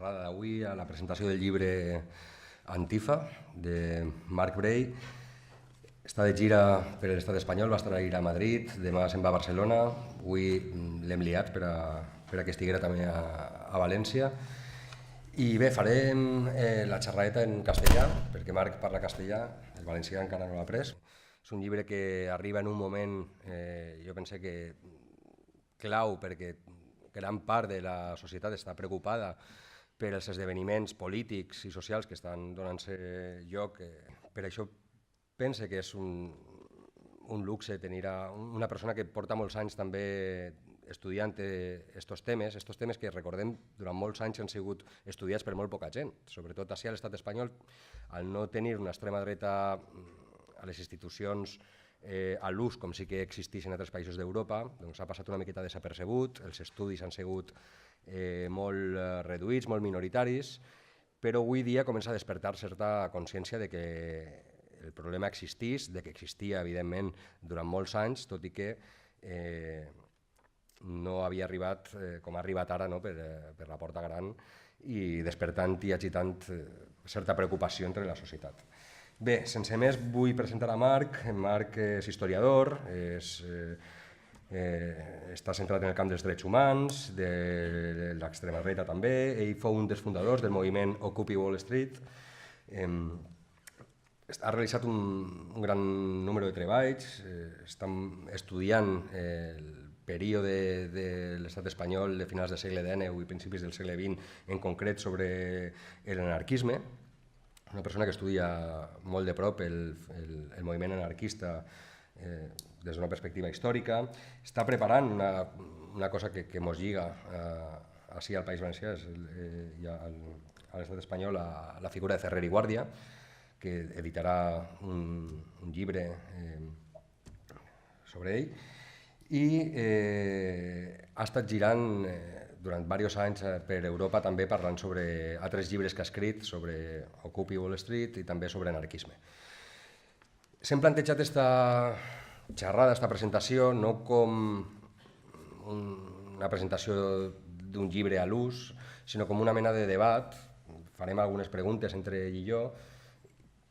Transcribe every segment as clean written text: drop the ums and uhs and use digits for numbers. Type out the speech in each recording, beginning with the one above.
xerrada d'avui, a la presentació del llibre Antifa, de Marc Bray. Està de gira per l'estat espanyol, va estar a gira a Madrid, demà se'n va a Barcelona, avui l'hem liat per a que estiguera també a València. I bé, farem la xerradeta en castellà, perquè Marc parla castellà, el valencià encara no l'ha pres. És un llibre que arriba en un moment, jo pense que clau, perquè gran part de la societat està preocupada per els esdeveniments polítics i socials que estan donant-se lloc. Per això pense que és un luxe tenir una persona que porta molts anys també estudiant estos temes que, recordem, durant molts anys han sigut estudiats per molt poca gent, sobretot així a l'estat espanyol, al no tenir una extrema dreta a les institucions a l'ús com sí que existeix en altres països d'Europa, doncs ha passat una miqueta desapercebut, els estudis han sigut molt reduïts, molt minoritaris, però avui dia comença a despertar certa consciència de que el problema existís, de que existia, evidentment, durant molts anys, tot i que no havia arribat com ha arribat ara per la porta gran i despertant i agitant certa preocupació entre la societat. Bé, sense més, vull presentar a Marc. Marc és historiador, està centrat en el camp dels drets humans, de l'extrema dreta també. Ell fou un dels fundadors del moviment Occupy Wall Street. Ha realitzat un gran número de treballs, està estudiant el període de l'estat espanyol de finals del segle XIX i principis del segle XX, en concret sobre l'anarquisme. Una persona que estudia molt de prop el moviment anarquista des d'una perspectiva històrica. Està preparant una cosa que ens lliga així al País Valencià i a l'estat espanyol, la figura de Ferrer i Guàrdia, que editarà un llibre sobre ell, i ha estat girant durant diversos anys per Europa també parlant sobre altres llibres que ha escrit sobre Occupy Wall Street i també sobre anarquisme. S'hem plantejat aquesta xerrada, aquesta presentació, no com una presentació d'un llibre a l'ús, sinó com una mena de debat. Farem algunes preguntes entre ell i jo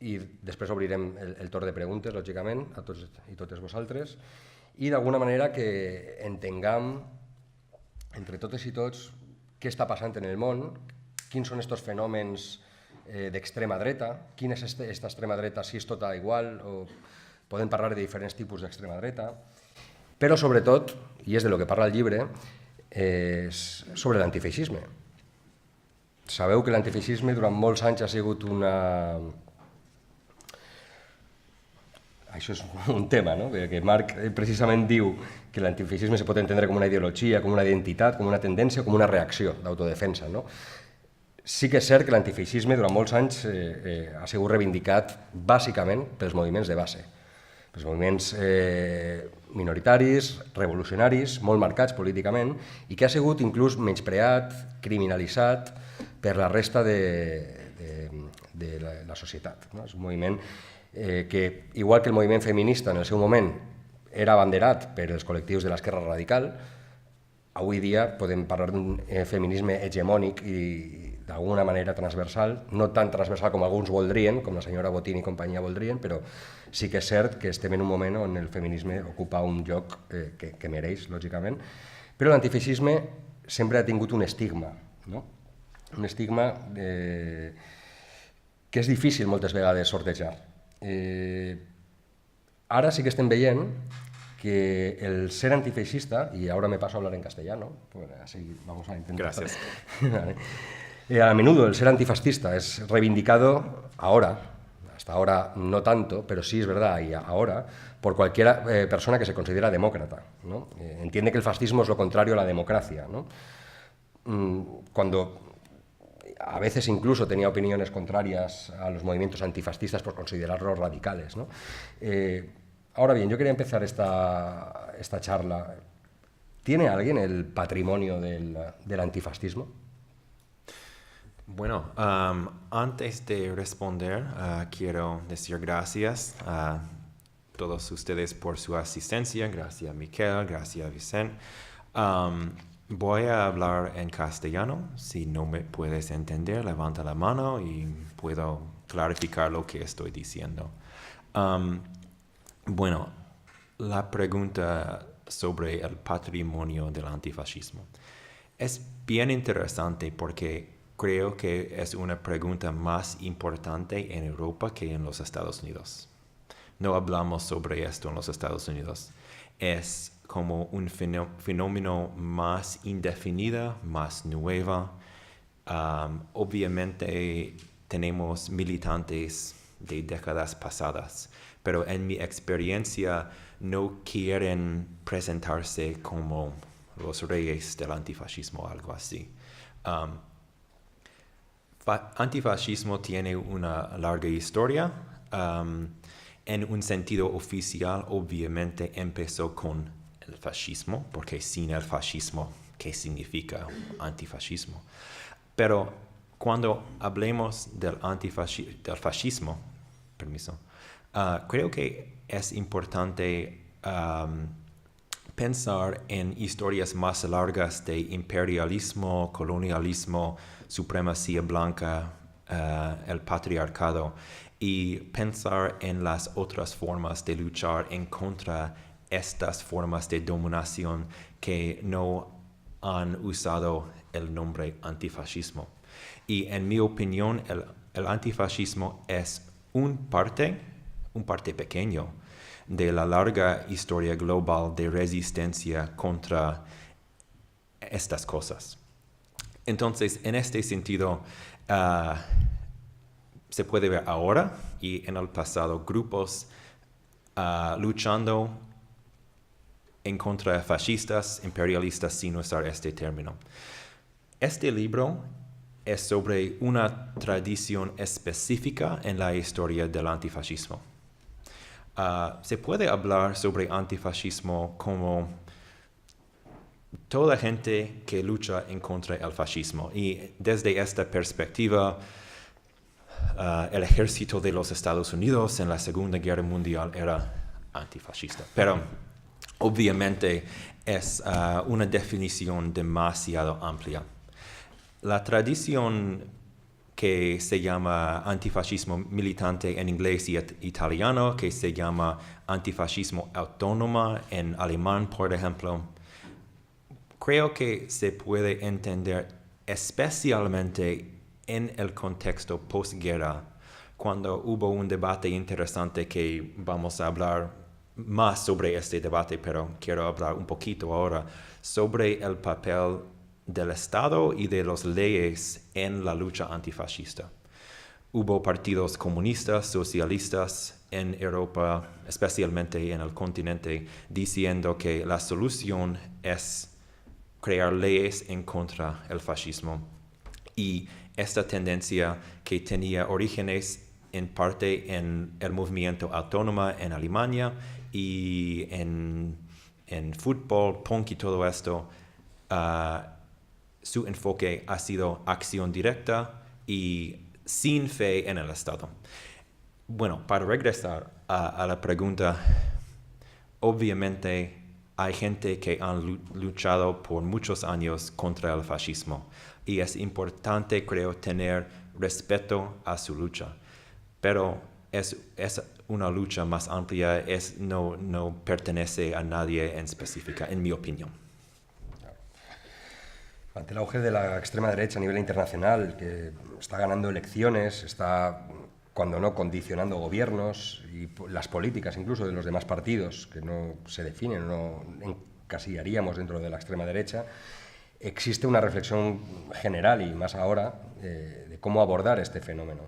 i després obrirem el torn de preguntes, lògicament, a tots i totes vosaltres, i d'alguna manera que entenguem entre totes i tots què està passant en el món, quins són aquests fenòmens d'extrema dreta, quina és aquesta extrema dreta, si és tota igual, o podem parlar de diferents tipus d'extrema dreta, però sobretot, i és de lo que parla el llibre, és sobre l'antifeixisme. Sabeu que l'antifeixisme durant molts anys ha sigut una... Això és un tema, no? Que Marc precisament diu que l'antifeixisme se pot entendre com una ideologia, com una identitat, com una tendència, com una reacció d'autodefensa. Sí que és cert que l'antifeixisme durant molts anys ha sigut reivindicat bàsicament pels moviments de base, pels moviments minoritaris, revolucionaris, molt marcats políticament, i que ha sigut inclús menyspreat, criminalitzat per la resta de la societat. És un moviment que, igual que el moviment feminista en el seu moment era abanderat per els col·lectius de l'esquerra radical, avui dia podem parlar d'un feminisme hegemònic i d'alguna manera transversal, no tan transversal com alguns voldrien, com la senyora Botín i companyia voldrien, però sí que és cert que estem en un moment on el feminisme ocupa un lloc que mereix, lògicament, però l'antifeixisme sempre ha tingut un estigma, un estigma que és difícil moltes vegades sortejar. Ara sí que estem veient que el ser antifeixista, y ahora me paso a hablar en castellano, pues así vamos a intentar. Gracias. A menudo el ser antifascista es reivindicado ahora, hasta ahora no tanto, pero sí es verdad, y ahora, por cualquier persona que se considera demócrata, ¿no? Entiende que el fascismo es lo contrario a la democracia, ¿no? Cuando a veces incluso tenía opiniones contrarias a los movimientos antifascistas por considerarlos radicales, ¿no? Ahora bien, yo quería empezar esta charla. ¿Tiene alguien el patrimonio del antifascismo? Bueno, antes de responder, quiero decir gracias a todos ustedes por su asistencia. Gracias a Miquel, gracias a Vicente. Voy a hablar en castellano. Si no me puedes entender, levanta la mano y puedo clarificar lo que estoy diciendo. Bueno, la pregunta sobre el patrimonio del antifascismo es bien interesante porque creo que es una pregunta más importante en Europa que en los Estados Unidos. No hablamos sobre esto en los Estados Unidos. Es como un fenómeno más indefinido, más nuevo. Obviamente tenemos militantes de décadas pasadas, pero en mi experiencia no quieren presentarse como los reyes del antifascismo o algo así. Antifascismo tiene una larga historia. En un sentido oficial, obviamente, empezó con el fascismo, porque sin el fascismo, ¿qué significa antifascismo? Pero cuando hablemos del fascismo, creo que es importante pensar en historias más largas de imperialismo, colonialismo, supremacía blanca, el patriarcado, y pensar en las otras formas de luchar en contra estas formas de dominación que no han usado el nombre antifascismo. Y en mi opinión, el antifascismo es un parte pequeño de la larga historia global de resistencia contra estas cosas. Entonces, en este sentido, se puede ver ahora y en el pasado grupos luchando en contra de fascistas, imperialistas, sin usar este término. Este libro es sobre una tradición específica en la historia del antifascismo. Se puede hablar sobre antifascismo como toda gente que lucha en contra del fascismo. Y desde esta perspectiva, el ejército de los Estados Unidos en la Segunda Guerra Mundial era antifascista. Pero obviamente es una definición demasiado amplia. La tradición que se llama antifascismo militante en inglés y italiano, que se llama antifascismo autónomo en alemán, por ejemplo, creo que se puede entender especialmente en el contexto postguerra, cuando hubo un debate interesante que vamos a hablar más sobre este debate, pero quiero hablar un poquito ahora sobre el papel del Estado y de las leyes en la lucha antifascista. Hubo partidos comunistas, socialistas en Europa, especialmente en el continente, diciendo que la solución es crear leyes en contra del fascismo. Y esta tendencia que tenía orígenes en parte en el movimiento autónomo en Alemania y en fútbol, punk y todo esto, su enfoque ha sido acción directa y sin fe en el Estado. Bueno, para regresar a la pregunta, obviamente hay gente que han luchado por muchos años contra el fascismo y es importante, creo, tener respeto a su lucha. Pero es una lucha más amplia, no pertenece a nadie en específica, en mi opinión. Ante el auge de la extrema derecha a nivel internacional, que está ganando elecciones, está, cuando no, condicionando gobiernos y las políticas incluso de los demás partidos, que no se definen, no encasillaríamos dentro de la extrema derecha, existe una reflexión general, y más ahora, de cómo abordar este fenómeno.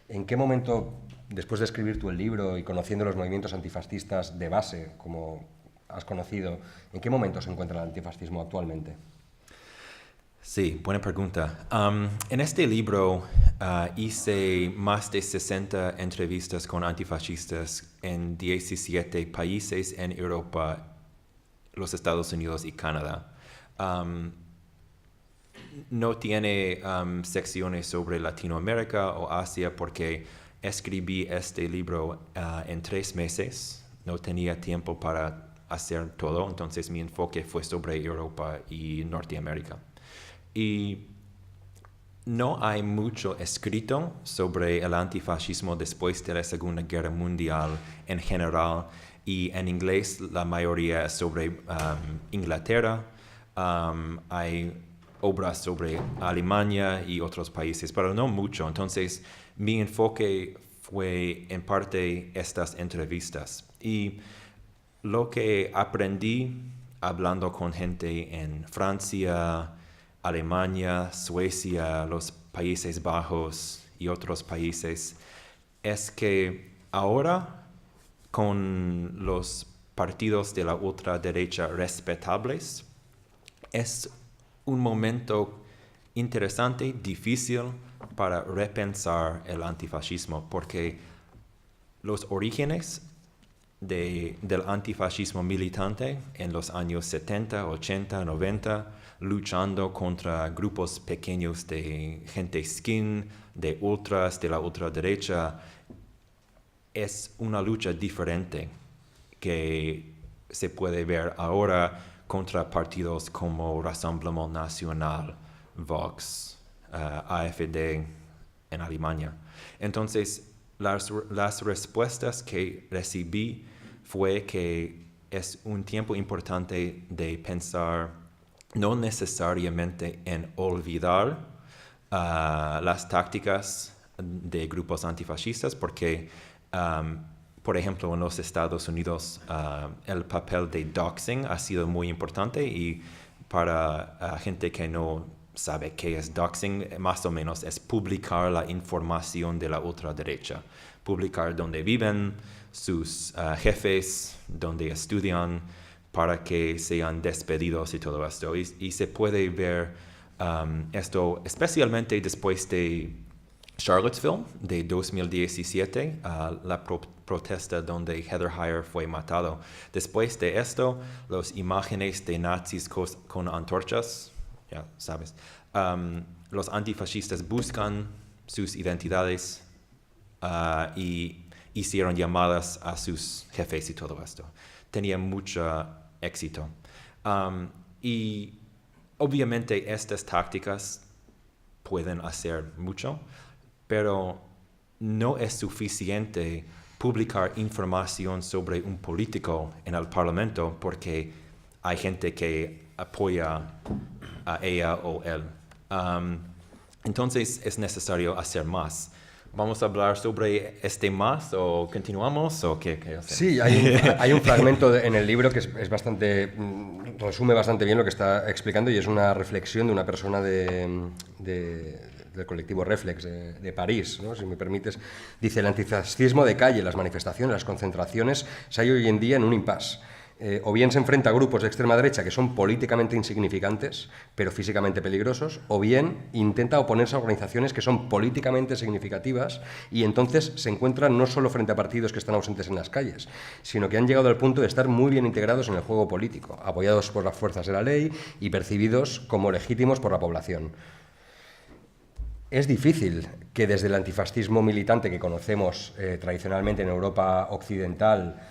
¿En qué momento, después de escribir tú el libro y conociendo los movimientos antifascistas de base, como has conocido, en qué momento se encuentra el antifascismo actualmente? Sí, buena pregunta. En este libro hice más de 60 entrevistas con antifascistas en 17 países en Europa, los Estados Unidos y Canadá. No tiene secciones sobre Latinoamérica o Asia porque escribí este libro en 3 meses. No tenía tiempo para hacer todo, entonces mi enfoque fue sobre Europa y Norteamérica. Y no hay mucho escrito sobre el antifascismo después de la Segunda Guerra Mundial en general, y en inglés la mayoría es sobre Inglaterra. Hay obras sobre Alemania y otros países, pero no mucho. Entonces, mi enfoque fue en parte estas entrevistas. Y lo que aprendí hablando con gente en Francia, Alemania, Suecia, los Países Bajos y otros países, es que ahora, con los partidos de la ultraderecha respetables, es un momento interesante, difícil para repensar el antifascismo, porque los orígenes del antifascismo militante en los años 70, 80, 90, luchando contra grupos pequeños de gente skin, de ultras, de la ultraderecha, es una lucha diferente que se puede ver ahora contra partidos como Rassemblement National, Vox, AfD en Alemania. Entonces, las respuestas que recibí fue que es un tiempo importante de pensar no necesariamente en olvidar las tácticas de grupos antifascistas, porque, por ejemplo, en los Estados Unidos el papel de doxing ha sido muy importante, y para gente que no sabe qué es doxing, más o menos es publicar la información de la ultraderecha, publicar dónde viven, sus jefes, dónde estudian, para que sean despedidos y todo esto. Y se puede ver esto especialmente después de Charlottesville de 2017, la protesta donde Heather Heyer fue matado. Después de esto, las imágenes de nazis con antorchas, ya sabes, los antifascistas buscan sus identidades y hicieron llamadas a sus jefes y todo esto. Tenía mucho éxito. Y obviamente estas tácticas pueden hacer mucho, pero no es suficiente publicar información sobre un político en el Parlamento porque hay gente que apoya a ella o él. Entonces es necesario hacer más. ¿Vamos a hablar sobre este más o continuamos o qué hacemos? Sí, hay un fragmento en el libro que es bastante, resume bastante bien lo que está explicando, y es una reflexión de una persona del colectivo Reflex de París, ¿no? Si me permites. Dice: el antifascismo de calle, las manifestaciones, las concentraciones, se halla hoy en día en un impasse. O bien se enfrenta a grupos de extrema derecha que son políticamente insignificantes, pero físicamente peligrosos, o bien intenta oponerse a organizaciones que son políticamente significativas, y entonces se encuentran no solo frente a partidos que están ausentes en las calles, sino que han llegado al punto de estar muy bien integrados en el juego político, apoyados por las fuerzas de la ley y percibidos como legítimos por la población. Es difícil que desde el antifascismo militante que conocemos tradicionalmente en Europa occidental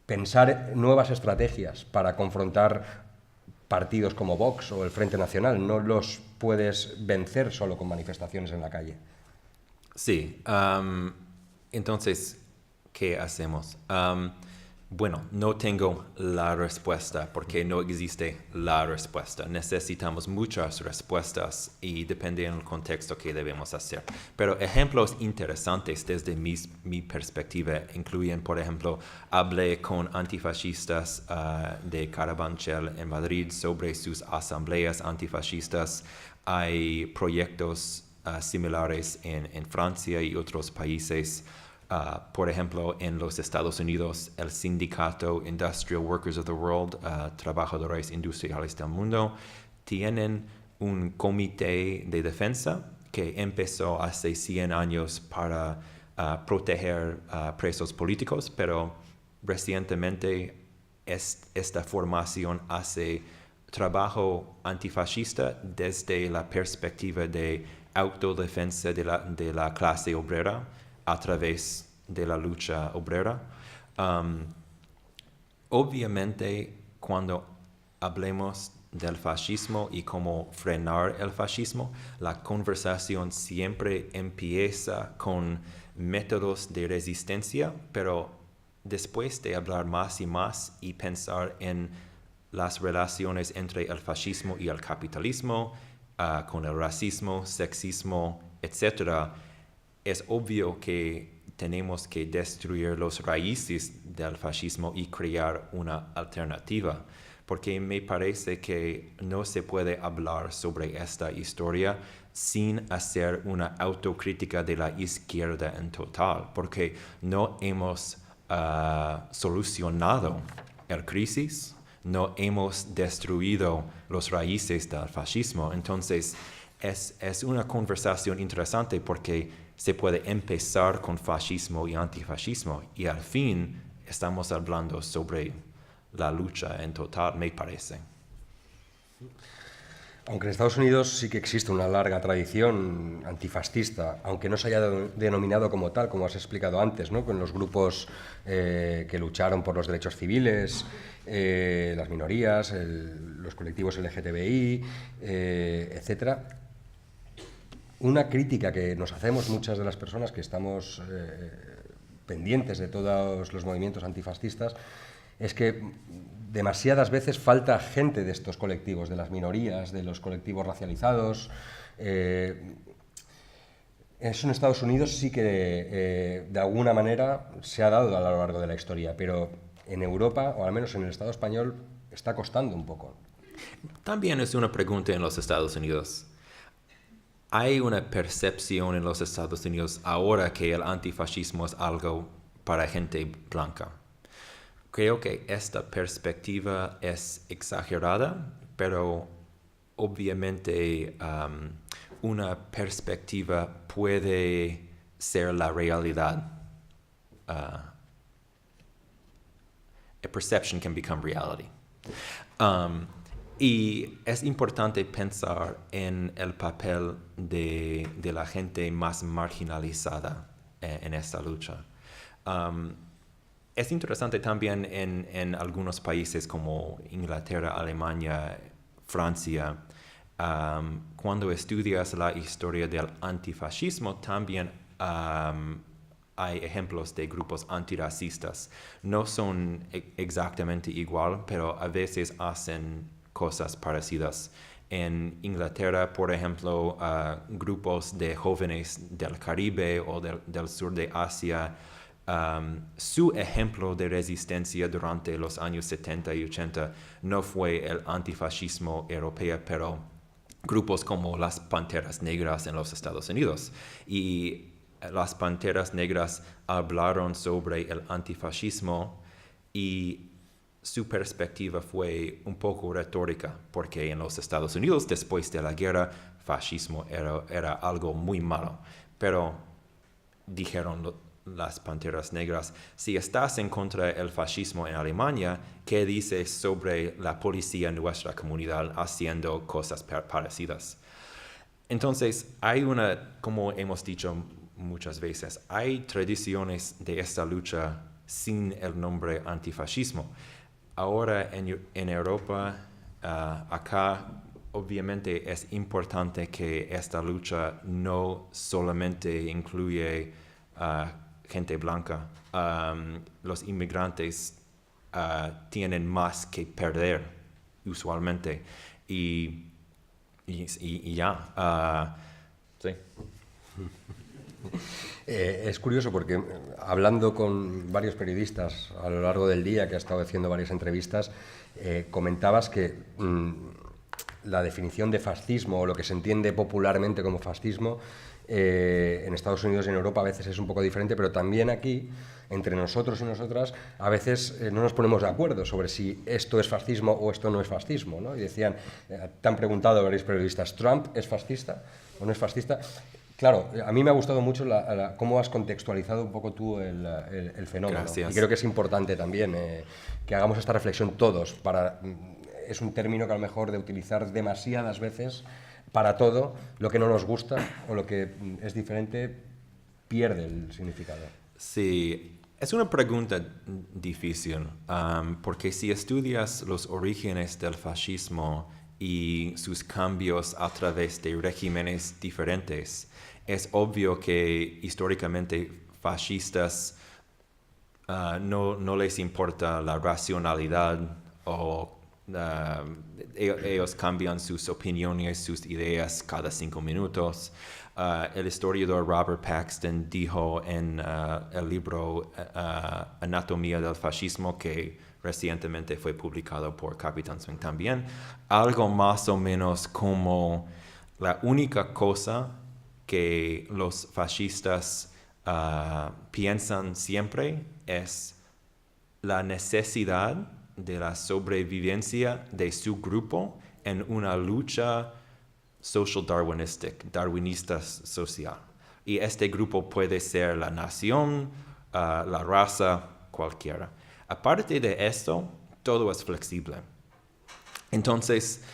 pensar nuevas estrategias para confrontar partidos como Vox o el Frente Nacional. No los puedes vencer solo con manifestaciones en la calle. Sí. Entonces, ¿qué hacemos? Bueno, no tengo la respuesta porque no existe la respuesta. Necesitamos muchas respuestas y depende del contexto que debemos hacer. Pero ejemplos interesantes desde mi perspectiva incluyen, por ejemplo, hablé con antifascistas de Carabanchel en Madrid sobre sus asambleas antifascistas. Hay proyectos similares en Francia y otros países. Por ejemplo, en los Estados Unidos, el sindicato Industrial Workers of the World, Trabajadores Industriales del Mundo, tienen un comité de defensa que empezó hace 100 años para proteger presos políticos, pero recientemente esta formación hace trabajo antifascista desde la perspectiva de autodefensa de la clase obrera a través de la lucha obrera. Obviamente, cuando hablemos del fascismo y cómo frenar el fascismo, la conversación siempre empieza con métodos de resistencia, pero después de hablar más y más y pensar en las relaciones entre el fascismo y el capitalismo, con el racismo, sexismo, etc., es obvio que tenemos que destruir las raíces del fascismo y crear una alternativa, porque me parece que no se puede hablar sobre esta historia sin hacer una autocrítica de la izquierda en total, porque no hemos solucionado la crisis, no hemos destruido las raíces del fascismo. Entonces, es una conversación interesante porque se puede empezar con fascismo y antifascismo y al fin estamos hablando sobre la lucha en total, me parece. Aunque en Estados Unidos sí que existe una larga tradición antifascista, aunque no se haya denominado como tal, como has explicado antes, ¿no? Con los grupos que lucharon por los derechos civiles, las minorías, los colectivos LGTBI, etcétera. Una crítica que nos hacemos muchas de las personas que estamos pendientes de todos los movimientos antifascistas es que demasiadas veces falta gente de estos colectivos, de las minorías, de los colectivos racializados. Eso en Estados Unidos sí que de alguna manera se ha dado a lo largo de la historia, pero en Europa, o al menos en el Estado español, está costando un poco. También es una pregunta en los Estados Unidos. Hay una percepción en los Estados Unidos ahora que el antifascismo es algo para gente blanca. Creo que esta perspectiva es exagerada, pero obviamente una perspectiva puede ser la realidad. A perception can become reality. Y es importante pensar en el papel de la gente más marginalizada en esta lucha. Es interesante también en algunos países como Inglaterra, Alemania, Francia, cuando estudias la historia del antifascismo, también hay ejemplos de grupos antirracistas. No son exactamente igual, pero a veces hacen cosas parecidas. En Inglaterra, por ejemplo, grupos de jóvenes del Caribe o del sur de Asia, su ejemplo de resistencia durante los años 70 y 80 no fue el antifascismo europeo, pero grupos como las Panteras Negras en los Estados Unidos. Y las Panteras Negras hablaron sobre el antifascismo y su perspectiva fue un poco retórica, porque en los Estados Unidos, después de la guerra, fascismo era algo muy malo. Pero dijeron las Panteras Negras, si estás en contra del fascismo en Alemania, ¿qué dices sobre la policía en nuestra comunidad haciendo cosas parecidas? Entonces, como hemos dicho muchas veces, hay tradiciones de esta lucha sin el nombre antifascismo. Ahora en Europa, acá, obviamente es importante que esta lucha no solamente incluye gente blanca. Los inmigrantes tienen más que perder usualmente. Y ya. Sí. Es curioso porque hablando con varios periodistas a lo largo del día, que ha estado haciendo varias entrevistas, comentabas que la definición de fascismo o lo que se entiende popularmente como fascismo en Estados Unidos y en Europa a veces es un poco diferente, pero también aquí, entre nosotros y nosotras, a veces no nos ponemos de acuerdo sobre si esto es fascismo o esto no es fascismo, ¿no? Y decían, te han preguntado varios periodistas, ¿Trump es fascista o no es fascista? Claro, a mí me ha gustado mucho cómo has contextualizado un poco tú el fenómeno. Gracias. Y creo que es importante también que hagamos esta reflexión todos. Es un término que a lo mejor de utilizar demasiadas veces para todo, lo que no nos gusta o lo que es diferente pierde el significado. Sí, Es una pregunta difícil, porque si estudias los orígenes del fascismo y sus cambios a través de regímenes diferentes, es obvio que históricamente fascistas no les importa la racionalidad o ellos cambian sus opiniones, sus ideas cada 5 minutos. El historiador Robert Paxton dijo en el libro Anatomía del Fascismo, que recientemente fue publicado por Capitán Swing también, algo más o menos como la única cosa que los fascistas piensan siempre es la necesidad de la sobrevivencia de su grupo en una lucha social darwinista social. Y este grupo puede ser la nación, la raza, cualquiera. Aparte de esto, todo es flexible. Entonces,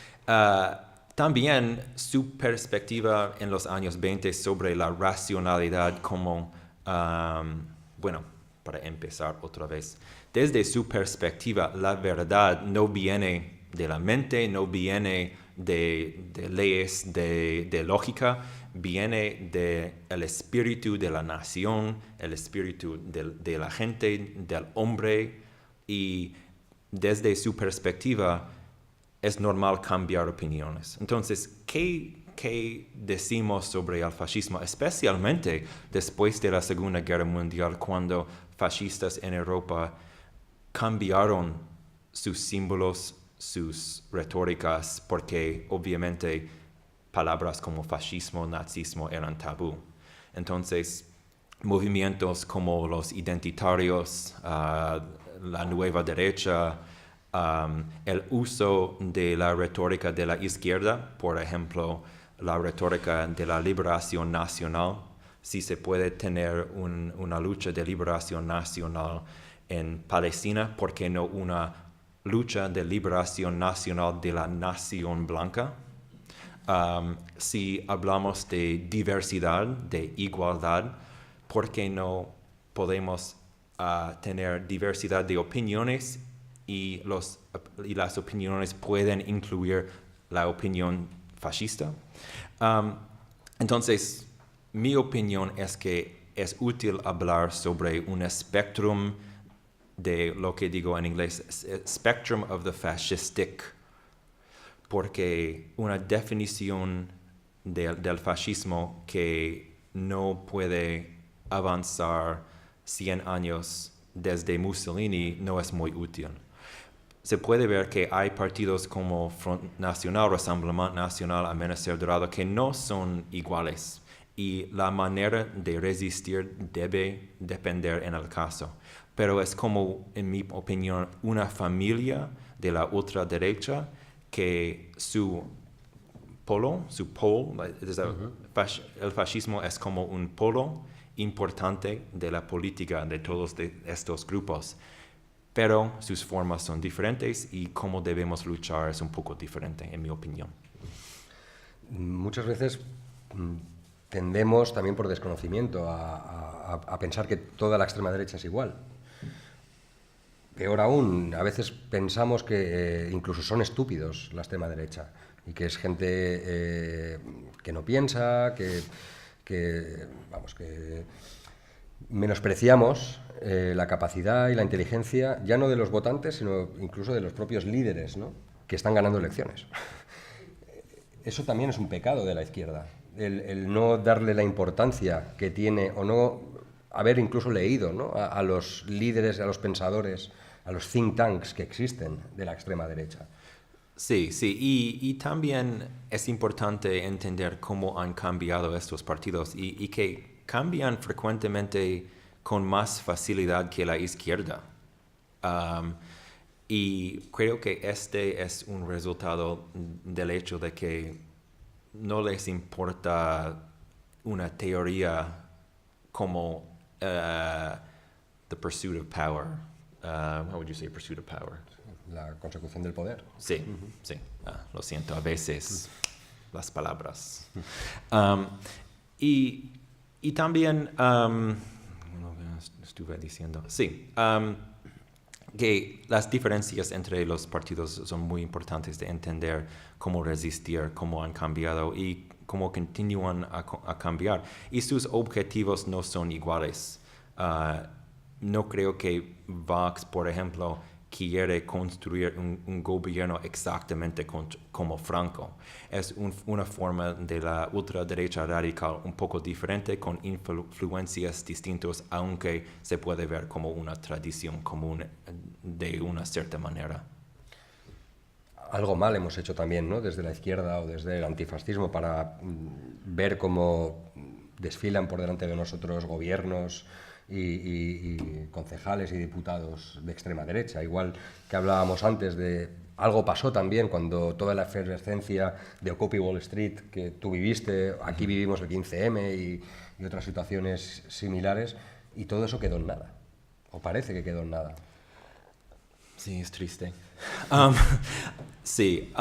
también su perspectiva en los años 20 sobre la racionalidad como, para empezar otra vez, desde su perspectiva, la verdad no viene de la mente, no viene de leyes de lógica, viene del espíritu de la nación, el espíritu de la gente, del hombre, y desde su perspectiva es normal cambiar opiniones. Entonces, ¿qué decimos sobre el fascismo? Especialmente después de la Segunda Guerra Mundial, cuando fascistas en Europa cambiaron sus símbolos, sus retóricas, porque obviamente palabras como fascismo, nazismo eran tabú. Entonces, movimientos como los identitarios, la nueva derecha, el uso de la retórica de la izquierda, por ejemplo, la retórica de la liberación nacional. Si se puede tener una lucha de liberación nacional en Palestina, ¿por qué no una lucha de liberación nacional de la nación blanca? Si hablamos de diversidad, de igualdad, ¿por qué no podemos tener diversidad de opiniones y las opiniones pueden incluir la opinión fascista? Entonces, mi opinión es que es útil hablar sobre un espectro de lo que digo en inglés, spectrum of the fascistic, porque una definición del fascismo que no puede avanzar 100 años desde Mussolini no es muy útil. Se puede ver que hay partidos como Front Nacional, Rassemblement Nacional, Amanecer Dorado que no son iguales y la manera de resistir debe depender en el caso. Pero es como, en mi opinión, una familia de la ultraderecha que su polo, el fascismo es como un polo importante de la política de todos estos grupos. Pero sus formas son diferentes y cómo debemos luchar es un poco diferente, en mi opinión. Muchas veces tendemos, también por desconocimiento, a pensar que toda la extrema derecha es igual. Peor aún, a veces pensamos que incluso son estúpidos la extrema derecha y que es gente que no piensa, que menospreciamos la capacidad y la inteligencia, ya no de los votantes, sino incluso de los propios líderes, ¿no?, que están ganando elecciones. Eso también es un pecado de la izquierda, el no darle la importancia que tiene o no haber incluso leído, ¿no?, a los líderes, a los pensadores, a los think tanks que existen de la extrema derecha. Sí, y también es importante entender cómo han cambiado estos partidos y que cambian frecuentemente con más facilidad que la izquierda. Y creo que este es un resultado del hecho de que no les importa una teoría como the pursuit of power. How would you say pursuit of power? La consecución del poder. Sí, sí. Lo siento, a veces las palabras. Y también estuve diciendo? Sí, que las diferencias entre los partidos son muy importantes de entender cómo resistir, cómo han cambiado y cómo continúan a cambiar. Y sus objetivos no son iguales. No creo que Vox, por ejemplo, quiere construir un gobierno exactamente como Franco. Es una forma de la ultraderecha radical un poco diferente, con influencias distintas, aunque se puede ver como una tradición común de una cierta manera. Algo mal hemos hecho también, ¿no? Desde la izquierda o desde el antifascismo para ver cómo desfilan por delante de nosotros gobiernos y concejales y diputados de extrema derecha. Igual que hablábamos antes de... Algo pasó también cuando toda la efervescencia de Occupy Wall Street que tú viviste, aquí vivimos el 15M y otras situaciones similares, y todo eso quedó en nada. O parece que quedó en nada. Sí, es triste. Sí,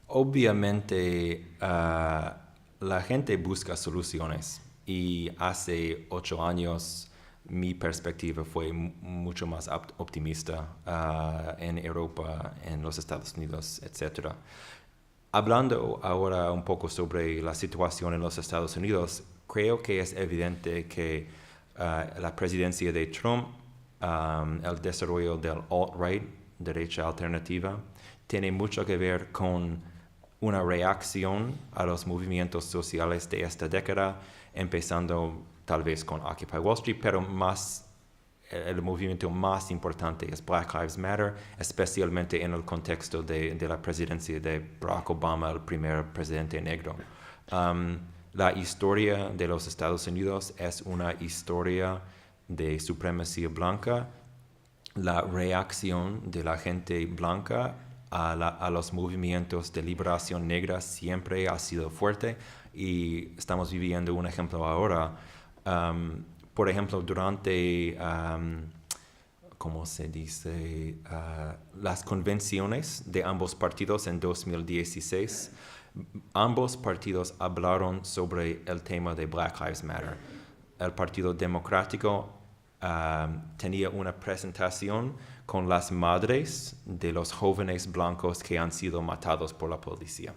obviamente la gente busca soluciones. Y hace 8 años mi perspectiva fue mucho más optimista en Europa, en los Estados Unidos, etc. Hablando ahora un poco sobre la situación en los Estados Unidos, creo que es evidente que la presidencia de Trump, el desarrollo del alt-right, derecha alternativa, tiene mucho que ver con una reacción a los movimientos sociales de esta década, empezando tal vez con Occupy Wall Street, pero el movimiento más importante es Black Lives Matter, especialmente en el contexto de la presidencia de Barack Obama, el primer presidente negro. La historia de los Estados Unidos es una historia de supremacía blanca. La reacción de la gente blanca a los movimientos de liberación negra siempre ha sido fuerte, y estamos viviendo un ejemplo ahora. Por ejemplo, durante, ¿cómo se dice? Las convenciones de ambos partidos en 2016, ambos partidos hablaron sobre el tema de Black Lives Matter. El Partido Democrático tenía una presentación con las madres de los jóvenes blancos que han sido matados por la policía.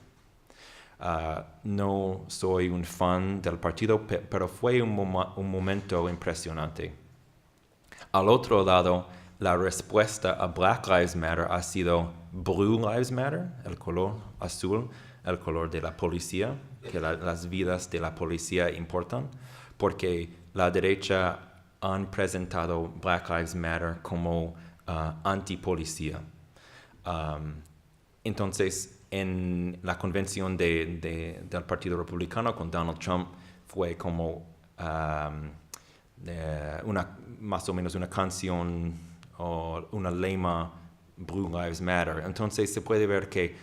No soy un fan del partido, pero fue un momento impresionante. Al otro lado, la respuesta a Black Lives Matter ha sido Blue Lives Matter, el color azul, el color de la policía, que las vidas de la policía importan, porque la derecha han presentado Black Lives Matter como antipolicía. Entonces, en la convención del Partido Republicano con Donald Trump fue como más o menos una canción o una lema, Blue Lives Matter. Entonces se puede ver que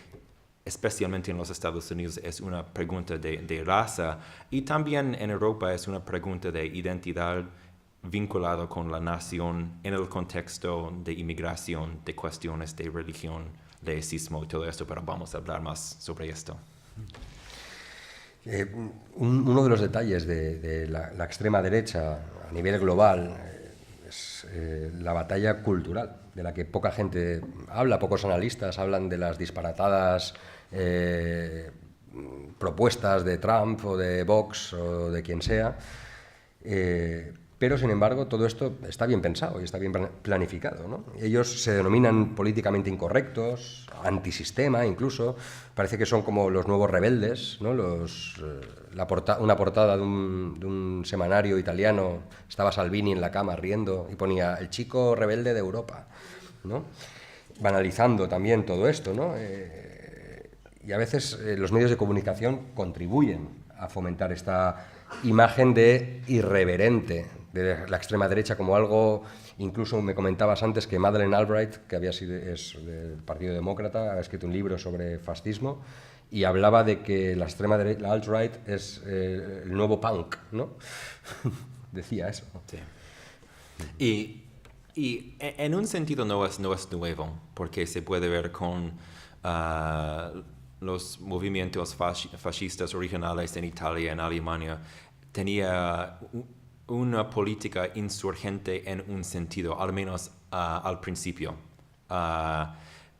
especialmente en los Estados Unidos es una pregunta de raza, y también en Europa es una pregunta de identidad vinculado con la nación en el contexto de inmigración, de cuestiones de religión, laicismo y todo esto, pero vamos a hablar más sobre esto. Uno de los detalles de la extrema derecha a nivel global es la batalla cultural, de la que poca gente habla, pocos analistas hablan de las disparatadas propuestas de Trump o de Vox o de quien sea. Pero, sin embargo, todo esto está bien pensado y está bien planificado, ¿no? Ellos se denominan políticamente incorrectos, antisistema incluso. Parece que son como los nuevos rebeldes, ¿no? Una portada de un semanario italiano, estaba Salvini en la cama riendo y ponía el chico rebelde de Europa, ¿no? Banalizando también todo esto, ¿no? Y a veces los medios de comunicación contribuyen a fomentar esta imagen de irreverente de la extrema derecha como algo. Incluso me comentabas antes que Madeleine Albright, que es del Partido Demócrata, ha escrito un libro sobre fascismo y hablaba de que la extrema derecha, la alt-right, es el nuevo punk, ¿no? Decía eso. Sí. Y en un sentido no es nuevo, porque se puede ver con los movimientos fascistas originales en Italia, en Alemania. Tenía una política insurgente en un sentido, al menos al principio.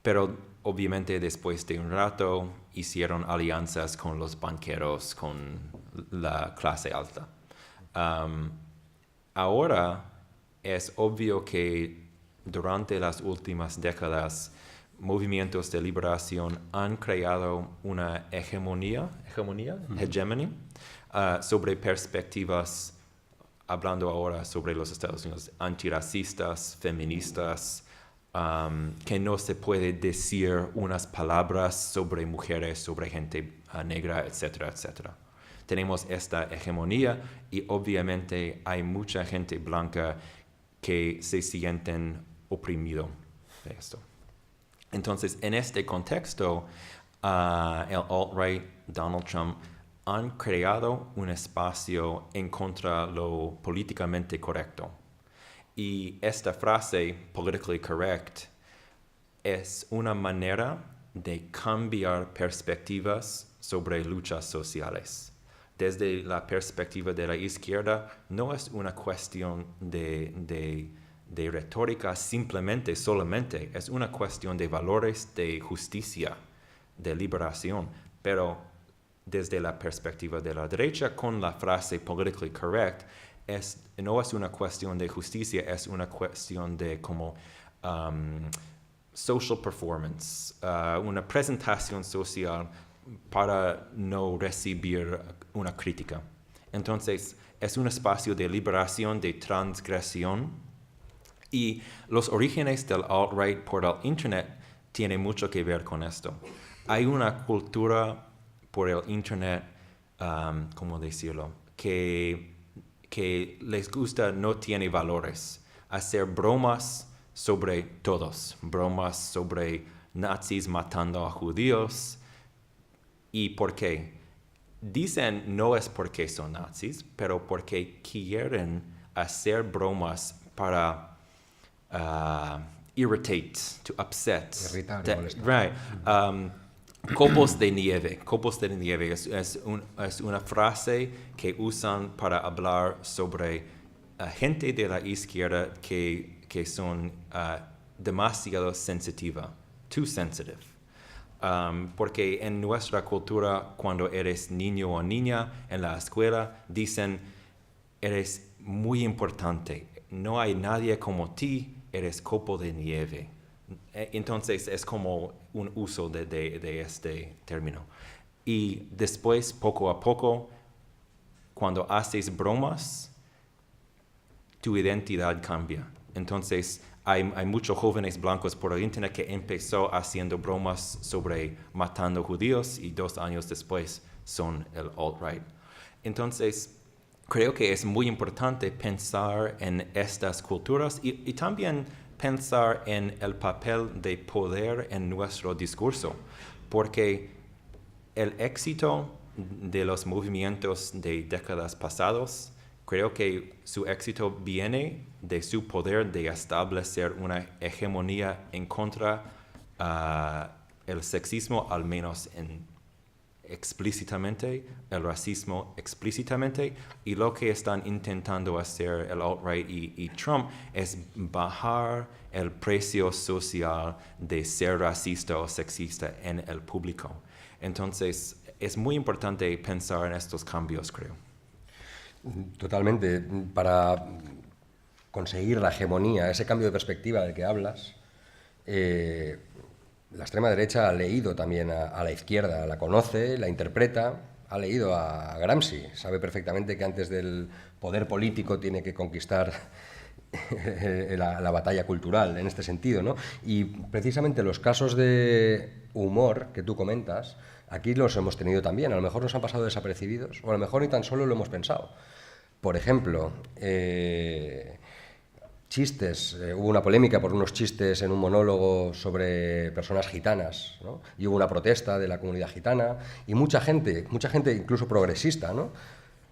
Pero obviamente después de un rato hicieron alianzas con los banqueros, con la clase alta. Ahora es obvio que durante las últimas décadas movimientos de liberación han creado una hegemonía, sobre perspectivas, hablando ahora sobre los Estados Unidos, antirracistas, feministas, que no se puede decir unas palabras sobre mujeres, sobre gente negra, etcétera, etcétera. Tenemos esta hegemonía y obviamente hay mucha gente blanca que se sienten oprimidos de esto. Entonces, en este contexto, el alt-right, Donald Trump, han creado un espacio en contra de lo políticamente correcto. Y esta frase, politically correct, es una manera de cambiar perspectivas sobre luchas sociales. Desde la perspectiva de la izquierda, no es una cuestión de retórica solamente, es una cuestión de valores, de justicia, de liberación. Pero desde la perspectiva de la derecha, con la frase politically correct, no es una cuestión de justicia, es una cuestión de como social performance, una presentación social para no recibir una crítica. Entonces, es un espacio de liberación, de transgresión, y los orígenes del alt-right por el Internet tienen mucho que ver con esto. Hay una cultura por el Internet, ¿cómo decirlo?, que les gusta, no tiene valores, hacer bromas sobre todos, bromas sobre nazis matando a judíos. ¿Y por qué? Dicen no es porque son nazis, pero porque quieren hacer bromas para irritate, to upset. Irritar, molestar. Right. Copos de nieve. Copos de nieve es una frase que usan para hablar sobre gente de la izquierda que son demasiado sensitiva, too sensitive. Porque en nuestra cultura, cuando eres niño o niña en la escuela, dicen, eres muy importante, no hay nadie como ti, eres copo de nieve. Entonces es como un uso de este término. Y después, poco a poco, cuando haces bromas, tu identidad cambia. Entonces hay muchos jóvenes blancos por el Internet que empezó haciendo bromas sobre matando judíos y 2 años después son el alt-right. Entonces creo que es muy importante pensar en estas culturas y también pensar en el papel de poder en nuestro discurso, porque el éxito de los movimientos de décadas pasadas, creo que su éxito viene de su poder de establecer una hegemonía en contra el sexismo, al menos explícitamente, el racismo explícitamente, y lo que están intentando hacer el alt-right y Trump es bajar el precio social de ser racista o sexista en el público. Entonces, es muy importante pensar en estos cambios, creo. Totalmente. Para conseguir la hegemonía, ese cambio de perspectiva del que hablas, la extrema derecha ha leído también a la izquierda, la conoce, la interpreta, ha leído a Gramsci, sabe perfectamente que antes del poder político tiene que conquistar la batalla cultural en este sentido, ¿no? Y precisamente los casos de humor que tú comentas, aquí los hemos tenido también, a lo mejor nos han pasado desapercibidos, o a lo mejor ni tan solo lo hemos pensado. Por ejemplo, chistes, hubo una polémica por unos chistes en un monólogo sobre personas gitanas, ¿no? Y hubo una protesta de la comunidad gitana y mucha gente incluso progresista, ¿no?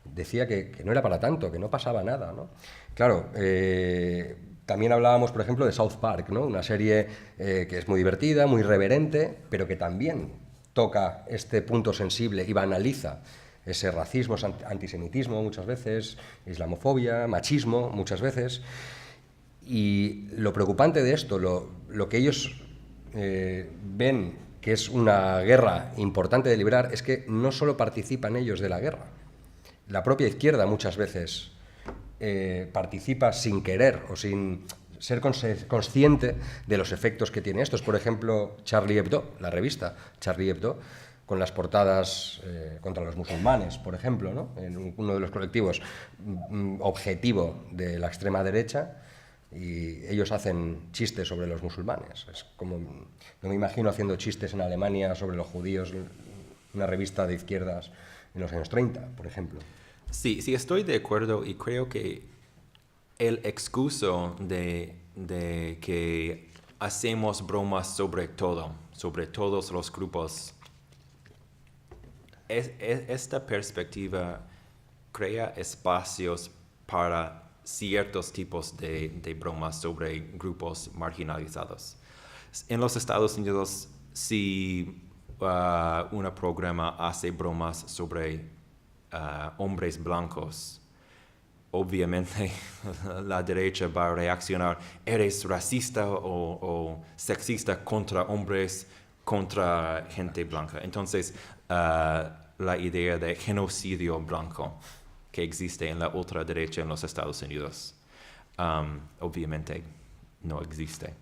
Decía que no era para tanto, que no pasaba nada, ¿no? Claro, también hablábamos, por ejemplo, de South Park, ¿no? Una serie que es muy divertida, muy irreverente, pero que también toca este punto sensible y banaliza ese racismo, ese antisemitismo muchas veces, islamofobia, machismo muchas veces. Y lo preocupante de esto, lo que ellos ven que es una guerra importante de librar, es que no solo participan ellos de la guerra. La propia izquierda muchas veces participa sin querer o sin ser consciente de los efectos que tiene esto. Por ejemplo, Charlie Hebdo, la revista Charlie Hebdo, con las portadas contra los musulmanes, por ejemplo, ¿no? En uno de los colectivos objetivo de la extrema derecha, y ellos hacen chistes sobre los musulmanes. Es como, no me imagino haciendo chistes en Alemania sobre los judíos, una revista de izquierdas en los años 30, por ejemplo. Sí, estoy de acuerdo y creo que el excuso de que hacemos bromas sobre todo, sobre todos los grupos, esta perspectiva crea espacios para ciertos tipos de bromas sobre grupos marginalizados. En los Estados Unidos, si un programa hace bromas sobre hombres blancos, obviamente la derecha va a reaccionar: eres racista o sexista contra hombres, contra gente blanca. Entonces, la idea de genocidio blanco que existe en la ultraderecha en los Estados Unidos, obviamente no existe.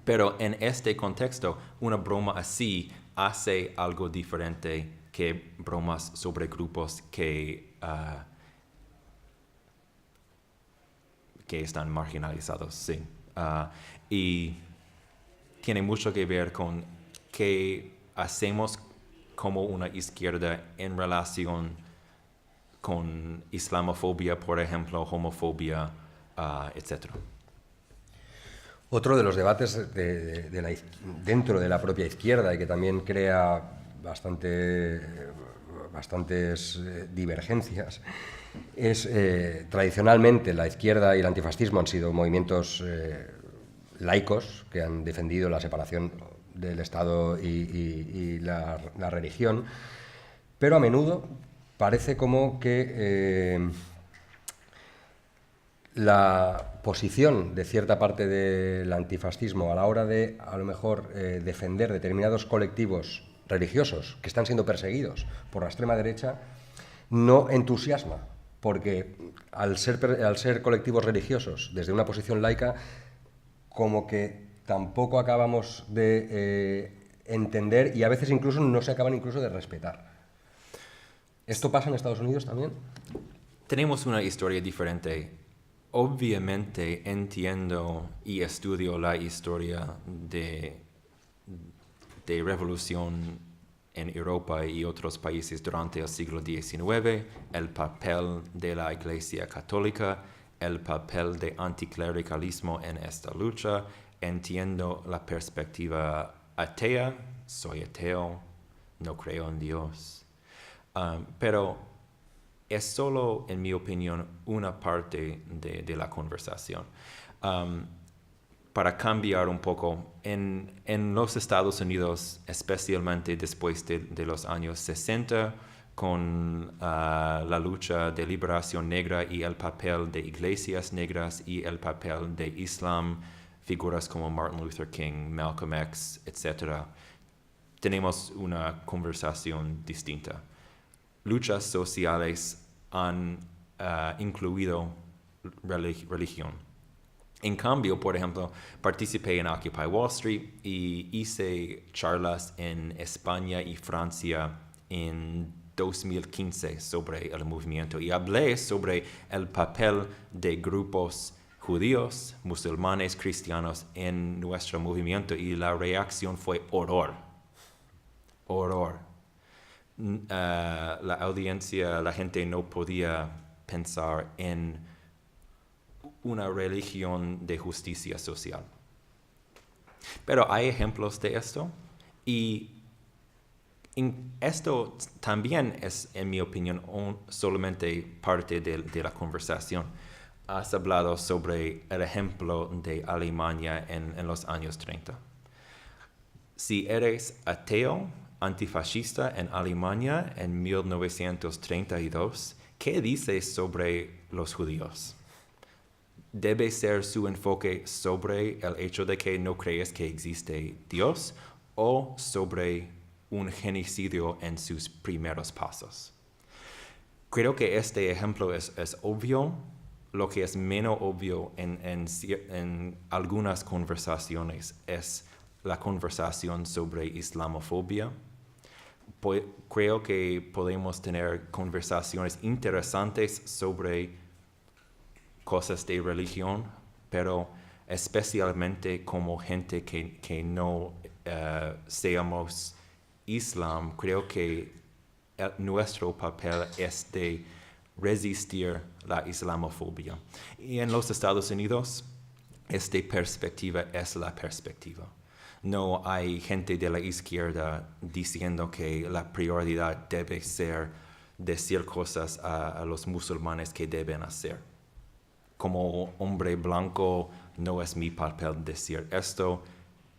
Pero en este contexto, una broma así hace algo diferente que bromas sobre grupos que están marginalizados, sí. Y tiene mucho que ver con qué hacemos como una izquierda en relación con islamofobia, por ejemplo, homofobia, etc. Otro de los debates dentro de la propia izquierda, y que también crea bastantes divergencias, es tradicionalmente la izquierda y el antifascismo han sido movimientos laicos que han defendido la separación del Estado y la religión, pero a menudo parece como que la posición de cierta parte del antifascismo a la hora de, a lo mejor, defender determinados colectivos religiosos que están siendo perseguidos por la extrema derecha no entusiasma, porque al ser colectivos religiosos desde una posición laica, como que tampoco acabamos de entender, y a veces incluso no se acaban incluso de respetar. ¿Esto pasa en Estados Unidos también? Tenemos una historia diferente. Obviamente entiendo y estudio la historia de revolución en Europa y otros países durante el siglo XIX, el papel de la Iglesia Católica, el papel de anticlericalismo en esta lucha. Entiendo la perspectiva atea, soy ateo, no creo en Dios. Pero es solo, en mi opinión, una parte de la conversación. Para cambiar un poco, en los Estados Unidos, especialmente después de los años 60, con la lucha de liberación negra y el papel de iglesias negras y el papel de Islam, figuras como Martin Luther King, Malcolm X, etc., tenemos una conversación distinta. Luchas sociales han incluido religión. En cambio, por ejemplo, participé en Occupy Wall Street y hice charlas en España y Francia en 2015 sobre el movimiento y hablé sobre el papel de grupos judíos, musulmanes, cristianos en nuestro movimiento, y la reacción fue horror. La audiencia, la gente no podía pensar en una religión de justicia social. Pero hay ejemplos de esto, y esto también es, en mi opinión, solamente parte de la conversación. Has hablado sobre el ejemplo de Alemania en los años 30. Si eres ateo antifascista en Alemania en 1932, ¿qué dice sobre los judíos? ¿Debe ser su enfoque sobre el hecho de que no crees que existe Dios o sobre un genocidio en sus primeros pasos? Creo que este ejemplo es obvio. Lo que es menos obvio en algunas conversaciones es la conversación sobre islamofobia. Creo que podemos tener conversaciones interesantes sobre cosas de religión, pero especialmente como gente que no seamos islam, creo que nuestro papel es de resistir la islamofobia. Y en los Estados Unidos, esta perspectiva es la perspectiva. No hay gente de la izquierda diciendo que la prioridad debe ser decir cosas a los musulmanes que deben hacer. Como hombre blanco, no es mi papel decir esto.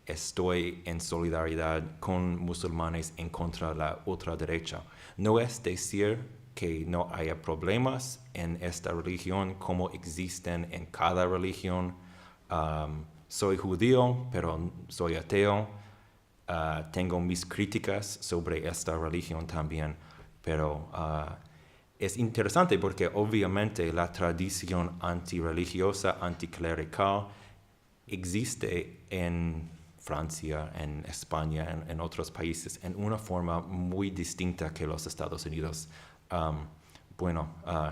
Estoy en solidaridad con musulmanes en contra de la ultraderecha. No es decir que no haya problemas en esta religión como existen en cada religión. Soy judío, pero soy ateo. Tengo mis críticas sobre esta religión también, pero es interesante porque obviamente la tradición antirreligiosa, anticlerical, existe en Francia, en España, en otros países, en una forma muy distinta que los Estados Unidos.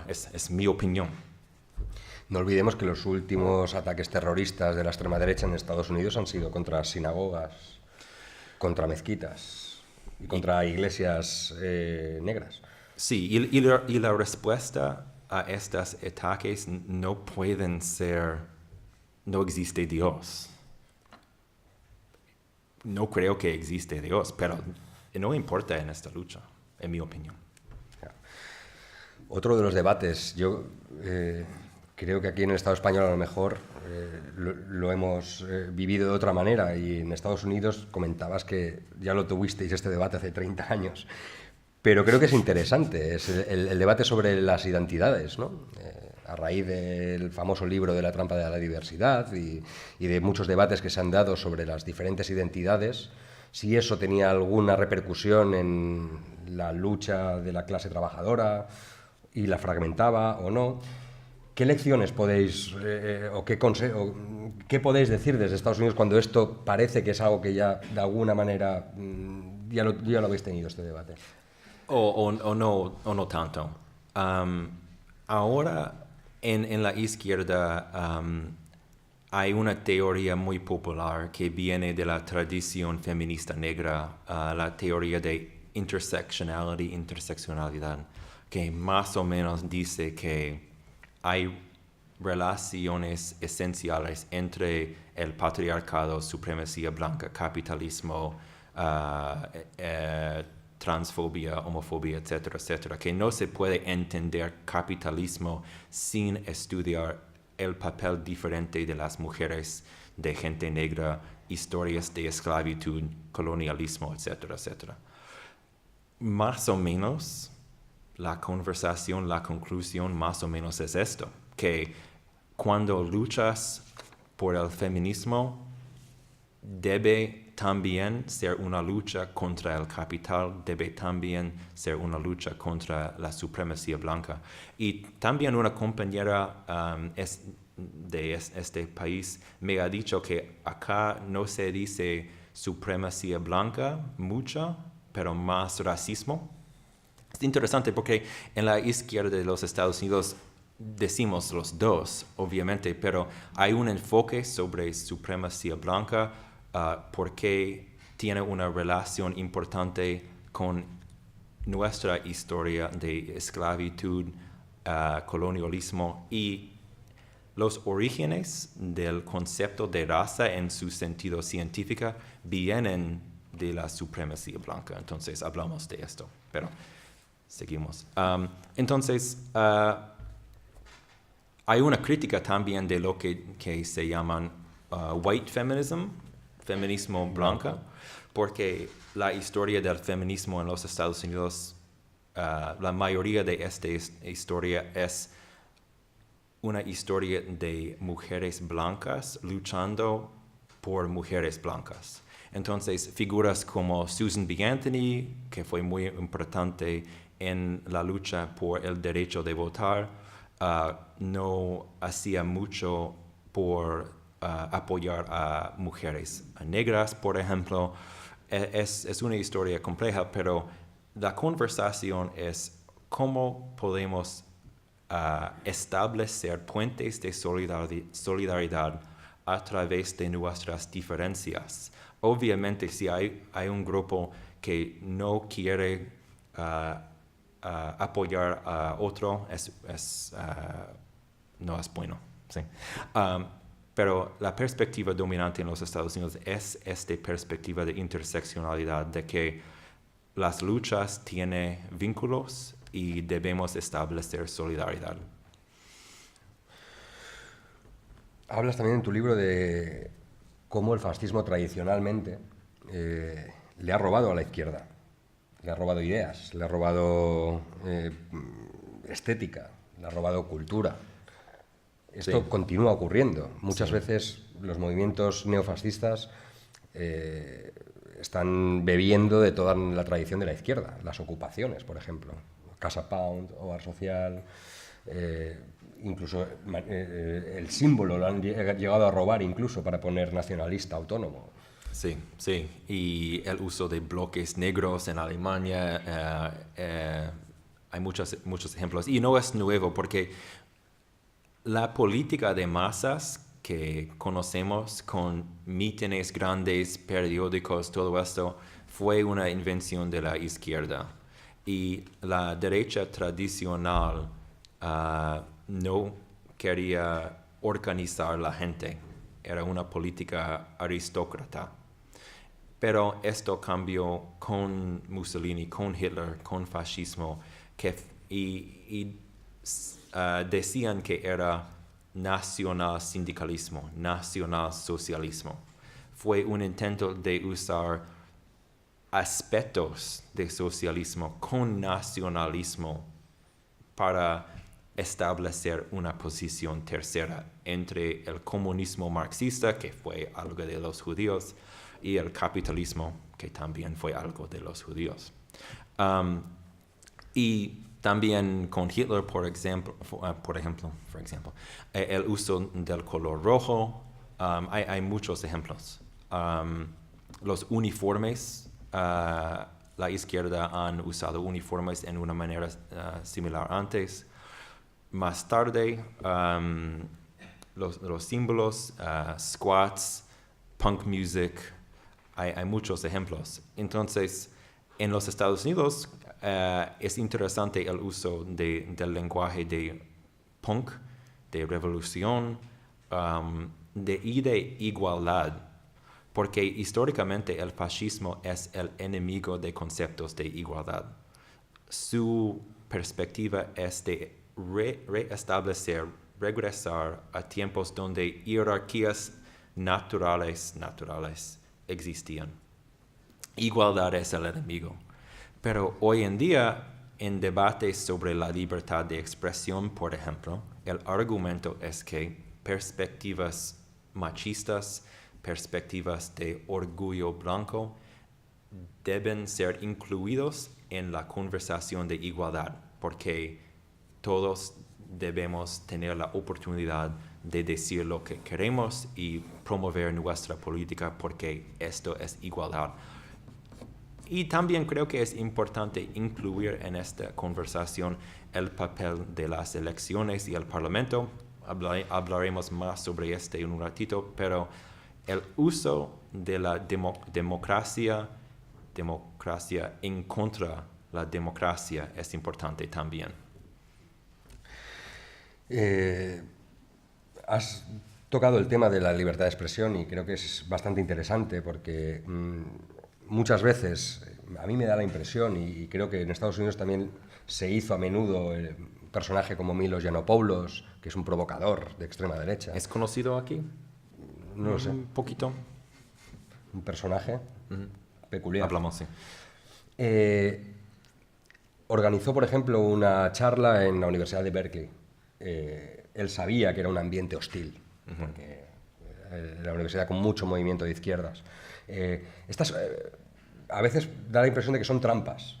Es mi opinión. No olvidemos que los últimos ataques terroristas de la extrema derecha en Estados Unidos han sido contra sinagogas, contra mezquitas y contra iglesias negras. Sí, y la respuesta a estos ataques no pueden ser, no existe Dios. No creo que existe Dios, pero no importa en esta lucha, en mi opinión. Otro de los debates, yo creo que aquí en el Estado español a lo mejor lo hemos vivido de otra manera, y en Estados Unidos comentabas que ya lo tuvisteis este debate hace 30 años, pero creo que es interesante, es el debate sobre las identidades, ¿no? A raíz del famoso libro de la trampa de la diversidad y de muchos debates que se han dado sobre las diferentes identidades, si eso tenía alguna repercusión en la lucha de la clase trabajadora y la fragmentaba o no. ¿Qué lecciones podéis o qué podéis decir desde Estados Unidos cuando esto parece que es algo que ya de alguna manera ya lo habéis tenido este debate? O no tanto. Ahora en la izquierda hay una teoría muy popular que viene de la tradición feminista negra, la teoría de interseccionalidad, que más o menos dice que hay relaciones esenciales entre el patriarcado, supremacía blanca, capitalismo, transfobia, homofobia, etcétera, etcétera, que no se puede entender capitalismo sin estudiar el papel diferente de las mujeres, de gente negra, historias de esclavitud, colonialismo, etcétera, etcétera. Más o menos la conversación, la conclusión más o menos es esto, que cuando luchas por el feminismo debe también ser una lucha contra el capital, debe también ser una lucha contra la supremacía blanca. Y también una compañera de este país me ha dicho que acá no se dice supremacía blanca mucho, pero más racismo. Es interesante porque en la izquierda de los Estados Unidos decimos los dos, obviamente, pero hay un enfoque sobre supremacía blanca porque tiene una relación importante con nuestra historia de esclavitud, colonialismo y los orígenes del concepto de raza en su sentido científico vienen de la supremacía blanca. Entonces hablamos de esto, pero seguimos. Entonces hay una crítica también de lo que se llaman white feminism, feminismo blanca, porque la historia del feminismo en los Estados Unidos, la mayoría de esta historia es una historia de mujeres blancas luchando por mujeres blancas. Entonces, figuras como Susan B. Anthony, que fue muy importante en la lucha por el derecho de votar, no hacía mucho por apoyar a mujeres negras, por ejemplo. Es una historia compleja, pero la conversación es cómo podemos establecer puentes de solidaridad a través de nuestras diferencias. Obviamente, si hay un grupo que no quiere apoyar a otro, no es bueno. Sí. Pero la perspectiva dominante en los Estados Unidos es esta perspectiva de interseccionalidad, de que las luchas tienen vínculos y debemos establecer solidaridad. Hablas también en tu libro de cómo el fascismo tradicionalmente le ha robado a la izquierda. Le ha robado ideas, le ha robado estética, le ha robado cultura. Esto continúa ocurriendo. Muchas veces los movimientos neofascistas están bebiendo de toda la tradición de la izquierda. Las ocupaciones, por ejemplo. Casa Pound, Hogar Social, incluso el símbolo lo han llegado a robar incluso para poner nacionalista autónomo. Sí, sí. Y el uso de bloques negros en Alemania, hay muchos ejemplos. Y no es nuevo porque la política de masas que conocemos con mítines grandes, periódicos, todo esto, fue una invención de la izquierda. Y la derecha tradicional no quería organizar la gente. Era una política aristócrata. Pero esto cambió con Mussolini, con Hitler, con fascismo, decían que era nacional sindicalismo, nacional socialismo. Fue un intento de usar aspectos de socialismo con nacionalismo para establecer una posición tercera entre el comunismo marxista, que fue algo de los judíos, y el capitalismo, que también fue algo de los judíos. Y también con Hitler, por ejemplo, el uso del color rojo, hay muchos ejemplos. Los uniformes, la izquierda han usado uniformes en una manera similar antes. Más tarde, los símbolos, squats, punk music, hay muchos ejemplos. Entonces, en los Estados Unidos es interesante el uso del lenguaje de punk, de revolución y de igualdad, porque históricamente el fascismo es el enemigo de conceptos de igualdad. Su perspectiva es de reestablecer, regresar a tiempos donde jerarquías naturales existían. Igualdad es el enemigo. Pero hoy en día, en debates sobre la libertad de expresión, por ejemplo, el argumento es que perspectivas machistas, perspectivas de orgullo blanco, deben ser incluidos en la conversación de igualdad, porque todos debemos tener la oportunidad de decir lo que queremos y promover nuestra política, porque esto es igualdad. Y también creo que es importante incluir en esta conversación el papel de las elecciones y el Parlamento. Hablaremos más sobre este en un ratito, pero el uso de la democracia en contra la democracia es importante también. Has tocado el tema de la libertad de expresión y creo que es bastante interesante porque muchas veces a mí me da la impresión, y creo que en Estados Unidos también se hizo a menudo un personaje como Milos Yiannopoulos, que es un provocador de extrema derecha. ¿Es conocido aquí? No lo sé. Un poquito. Un personaje. peculiar. Hablamos, sí. Organizó, por ejemplo, una charla en la Universidad de Berkeley. Él sabía que era un ambiente hostil, porque era una universidad con mucho movimiento de izquierdas. A veces da la impresión de que son trampas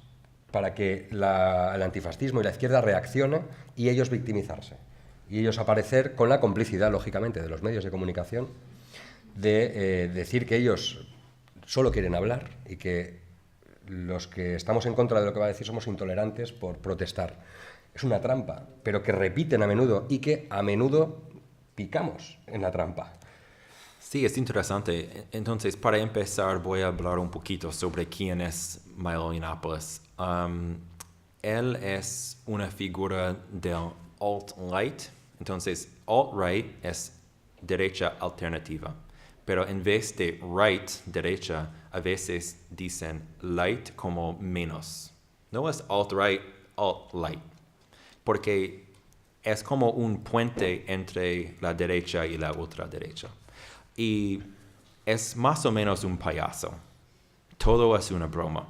para que el antifascismo y la izquierda reaccionen y ellos victimizarse. Y ellos aparecer con la complicidad, lógicamente, de los medios de comunicación, de decir que ellos solo quieren hablar y que los que estamos en contra de lo que va a decir somos intolerantes por protestar. Es una trampa, pero que repiten a menudo y que a menudo picamos en la trampa. Sí, es interesante. Entonces, para empezar, voy a hablar un poquito sobre quién es Milo Yiannopoulos. Él es una figura del alt-right. Entonces, alt-right es derecha alternativa. Pero en vez de right, derecha, a veces dicen light como menos. No es alt-right, alt-light. Porque es como un puente entre la derecha y la ultraderecha. Y es más o menos un payaso. Todo es una broma.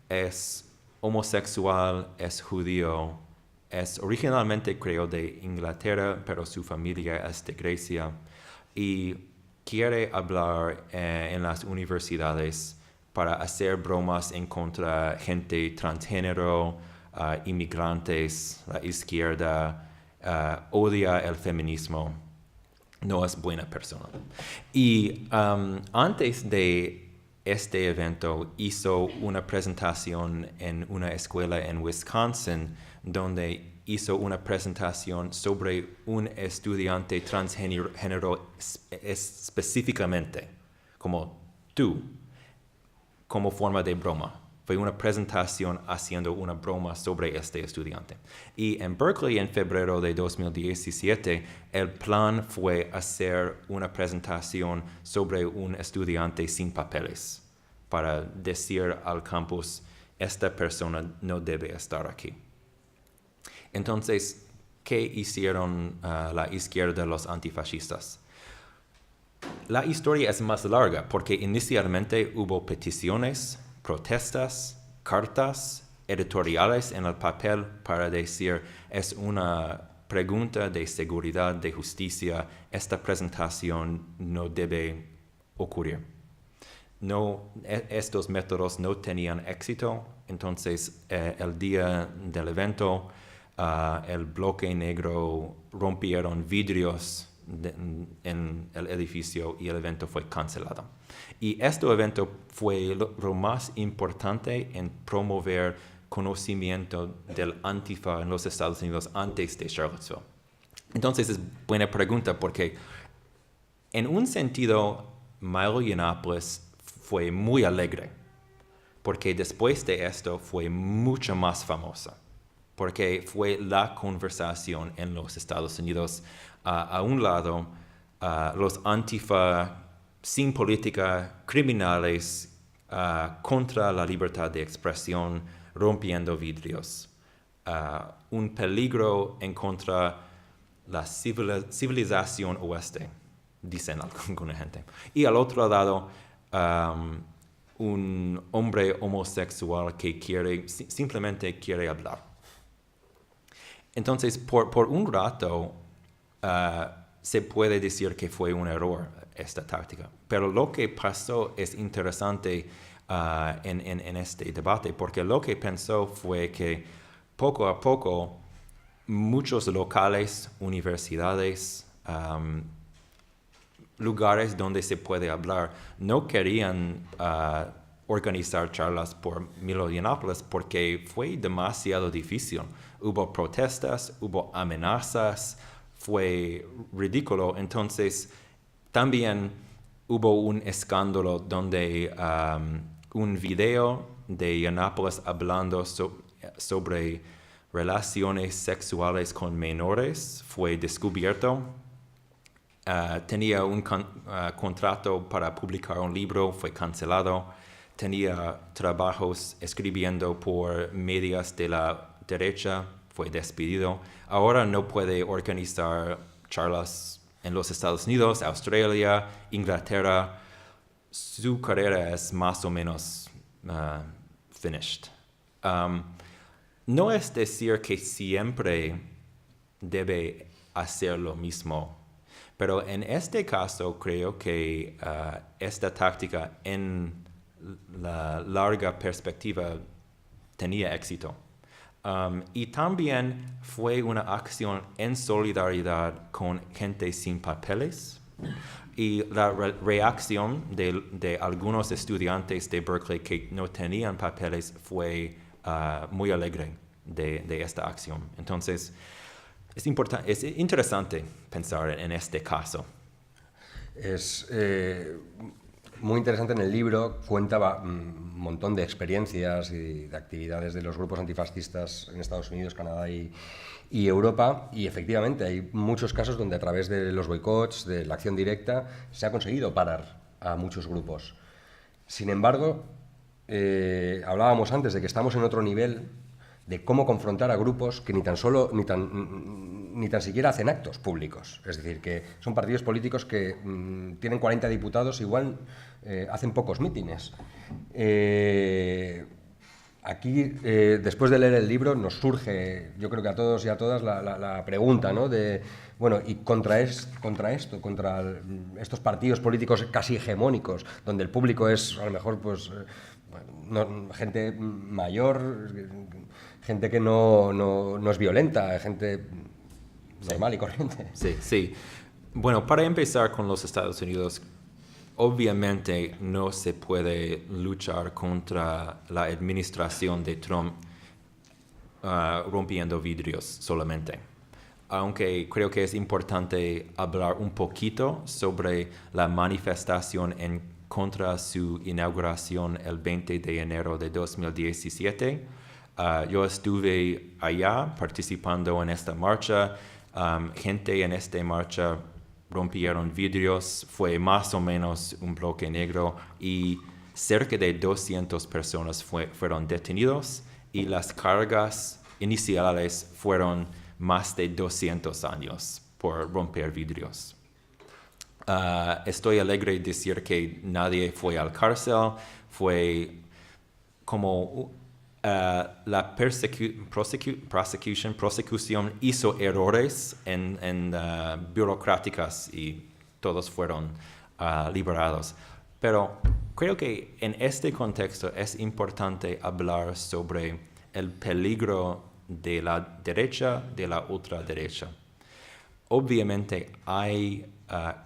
Es homosexual, es judío, es originalmente creo de Inglaterra, pero su familia es de Grecia. Y quiere hablar en las universidades para hacer bromas en contra gente transgénero, inmigrantes, la izquierda, odia el feminismo. No es buena persona. Y antes de este evento hizo una presentación en una escuela en Wisconsin donde hizo una presentación sobre un estudiante transgénero específicamente, como tú, como forma de broma. Fue una presentación haciendo una broma sobre este estudiante. Y en Berkeley, en febrero de 2017, el plan fue hacer una presentación sobre un estudiante sin papeles para decir al campus, esta persona no debe estar aquí. Entonces, ¿qué hicieron la izquierda, los antifascistas? La historia es más larga porque inicialmente hubo peticiones, protestas, cartas, editoriales en el papel para decir es una pregunta de seguridad, de justicia, esta presentación no debe ocurrir. Estos métodos no tenían éxito, entonces el día del evento el bloque negro rompieron vidrios en el edificio y el evento fue cancelado. Y este evento fue lo más importante en promover conocimiento del Antifa en los Estados Unidos antes de Charlottesville. Entonces es buena pregunta porque en un sentido Milo Yiannopoulos fue muy alegre porque después de esto fue mucho más famosa porque fue la conversación en los Estados Unidos. A un lado, los Antifa sin política, criminales, contra la libertad de expresión, rompiendo vidrios. Un peligro en contra la civilización oeste, dicen alguna gente. Y al otro lado, un hombre homosexual que simplemente quiere hablar. Entonces, por un rato, se puede decir que fue un error esta táctica. Pero lo que pasó es interesante en este debate, porque lo que pensó fue que poco a poco muchos locales, universidades, lugares donde se puede hablar, no querían organizar charlas por Milo Yiannopoulos porque fue demasiado difícil. Hubo protestas, hubo amenazas, fue ridículo. Entonces, también hubo un escándalo donde un video de Yiannopoulos hablando sobre relaciones sexuales con menores fue descubierto. Tenía un contrato para publicar un libro, fue cancelado. Tenía trabajos escribiendo por medios de la derecha, fue despedido. Ahora no puede organizar charlas en los Estados Unidos, Australia, Inglaterra. su carrera es más o menos finished. No es decir que siempre debe hacer lo mismo, pero en este caso creo que esta táctica en la larga perspectiva tenía éxito. Y también fue una acción en solidaridad con gente sin papeles. Y la reacción de algunos estudiantes de Berkeley que no tenían papeles fue muy alegre de esta acción. Entonces, es interesante pensar en este caso. Es muy interesante. En el libro cuenta un montón de experiencias y de actividades de los grupos antifascistas en Estados Unidos, Canadá y Europa, y efectivamente hay muchos casos donde a través de los boicots, de la acción directa, se ha conseguido parar a muchos grupos. Sin embargo, hablábamos antes de que estamos en otro nivel de cómo confrontar a grupos que ni tan siquiera hacen actos públicos. Es decir, que son partidos políticos que tienen 40 diputados, igual hacen pocos mítines. Aquí, después de leer el libro, nos surge, yo creo que a todos y a todas, la pregunta, ¿no? De, bueno, y contra estos partidos políticos casi hegemónicos, donde el público es, a lo mejor, pues, gente mayor, gente que no es violenta, gente normal y corriente. Sí, sí. Bueno, para empezar con los Estados Unidos, obviamente no se puede luchar contra la administración de Trump rompiendo vidrios solamente. Aunque creo que es importante hablar un poquito sobre la manifestación en contra su inauguración el 20 de enero de 2017. Yo estuve allá participando en esta marcha. Gente en esta marcha rompieron vidrios, fue más o menos un bloque negro y cerca de 200 personas fueron detenidos y las cargas iniciales fueron más de 200 años por romper vidrios. Estoy alegre de decir que nadie fue al cárcel, fue como la prosecución hizo errores burocráticas y todos fueron liberados. Pero creo que en este contexto es importante hablar sobre el peligro de la derecha, de la ultraderecha. Obviamente hay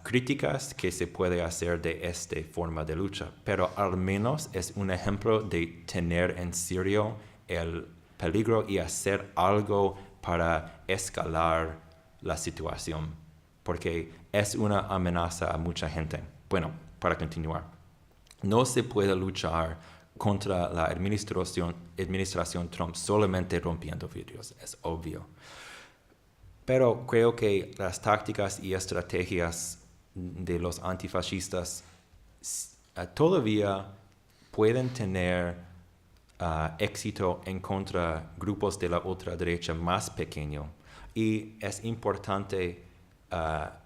críticas que se puede hacer de esta forma de lucha, pero al menos es un ejemplo de tener en serio el peligro y hacer algo para escalar la situación, porque es una amenaza a mucha gente. Bueno, para continuar, no se puede luchar contra la administración Trump solamente rompiendo vidrios, es obvio. Pero creo que las tácticas y estrategias de los antifascistas todavía pueden tener éxito en contra grupos de la ultraderecha más pequeños. Y es importante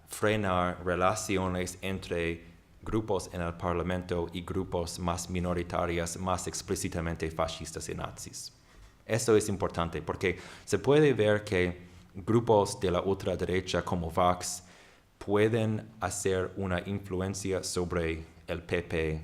frenar relaciones entre grupos en el Parlamento y grupos más minoritarios, más explícitamente fascistas y nazis. Esto es importante porque se puede ver que grupos de la ultraderecha como Vox pueden hacer una influencia sobre el PP.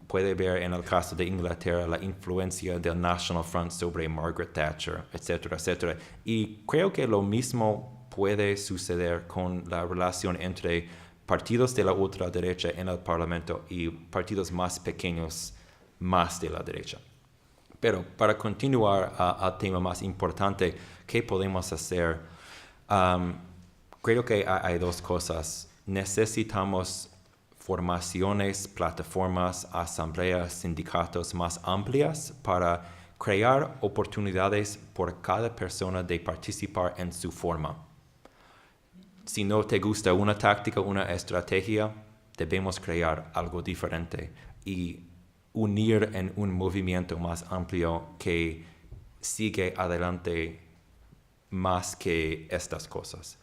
Puede ver en el caso de Inglaterra la influencia del National Front sobre Margaret Thatcher, etcétera, etcétera. Y creo que lo mismo puede suceder con la relación entre partidos de la ultraderecha en el Parlamento y partidos más pequeños más de la derecha. Pero para continuar al tema más importante, ¿qué podemos hacer? Creo que hay dos cosas. Necesitamos formaciones, plataformas, asambleas, sindicatos más amplias para crear oportunidades por cada persona de participar en su forma. Si no te gusta una táctica, una estrategia, debemos crear algo diferente y unir en un movimiento más amplio que sigue adelante más que estas cosas.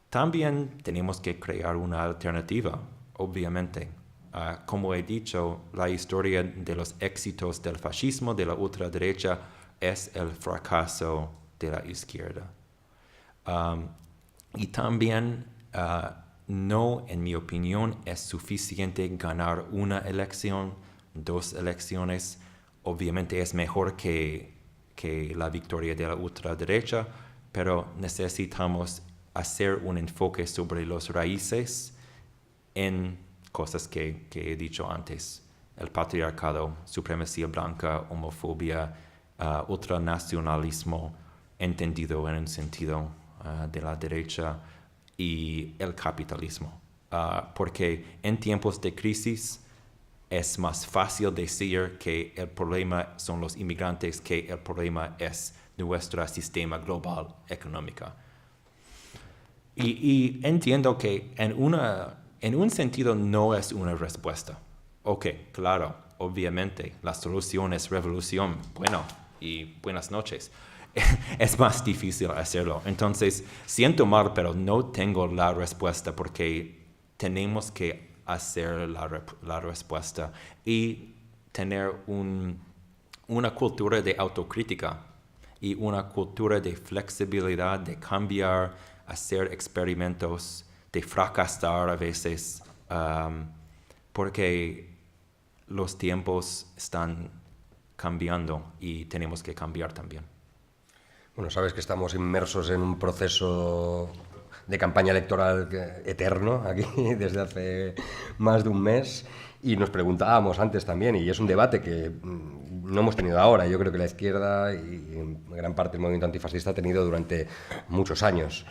También tenemos que crear una alternativa, obviamente. Como he dicho, la historia de los éxitos del fascismo, de la ultraderecha, es el fracaso de la izquierda. Y también no, en mi opinión, es suficiente ganar una elección, 2 elecciones. Obviamente es mejor que la victoria de la ultraderecha, pero necesitamos hacer un enfoque sobre los raíces en cosas que he dicho antes: el patriarcado, supremacía blanca, homofobia, ultranacionalismo, entendido en un sentido de la derecha, y el capitalismo. Porque en tiempos de crisis es más fácil decir que el problema son los inmigrantes que el problema es nuestro sistema global económico. Y entiendo que en un sentido no es una respuesta. Ok, claro, obviamente la solución es revolución. Bueno, y buenas noches. Es más difícil hacerlo. Entonces, siento mal, pero no tengo la respuesta, porque tenemos que hacer la respuesta y tener una cultura de autocrítica y una cultura de flexibilidad, de cambiar, hacer experimentos, de fracasar a veces, porque los tiempos están cambiando y tenemos que cambiar también. Bueno, sabes que estamos inmersos en un proceso de campaña electoral eterno aquí desde hace más de un mes, y nos preguntábamos antes también, y es un debate que no hemos tenido ahora. Yo creo que la izquierda y en gran parte el movimiento antifascista ha tenido durante muchos años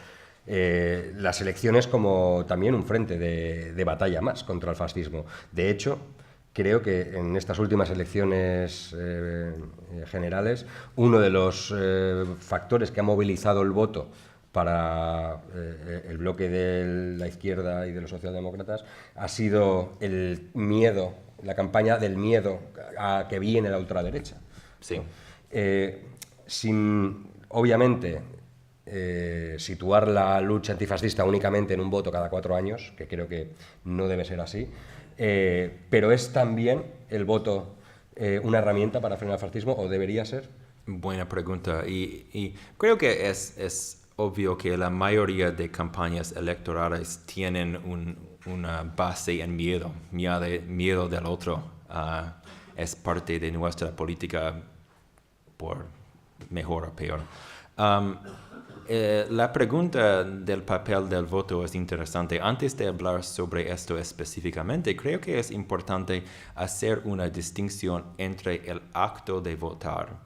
las elecciones como también un frente de batalla más contra el fascismo. De hecho, creo que en estas últimas elecciones generales, uno de los factores que ha movilizado el voto para el bloque de la izquierda y de los socialdemócratas ha sido el miedo, la campaña del miedo a que viene la ultraderecha. Sí. Sin, obviamente, situar la lucha antifascista únicamente en un voto cada 4 años, que creo que no debe ser así, pero ¿es también el voto una herramienta para frenar el fascismo, o debería ser? Buena pregunta, y creo que es obvio que la mayoría de campañas electorales tienen una base en miedo del otro. Es parte de nuestra política, por mejor o peor. La pregunta del papel del voto es interesante. Antes de hablar sobre esto específicamente, creo que es importante hacer una distinción entre el acto de votar,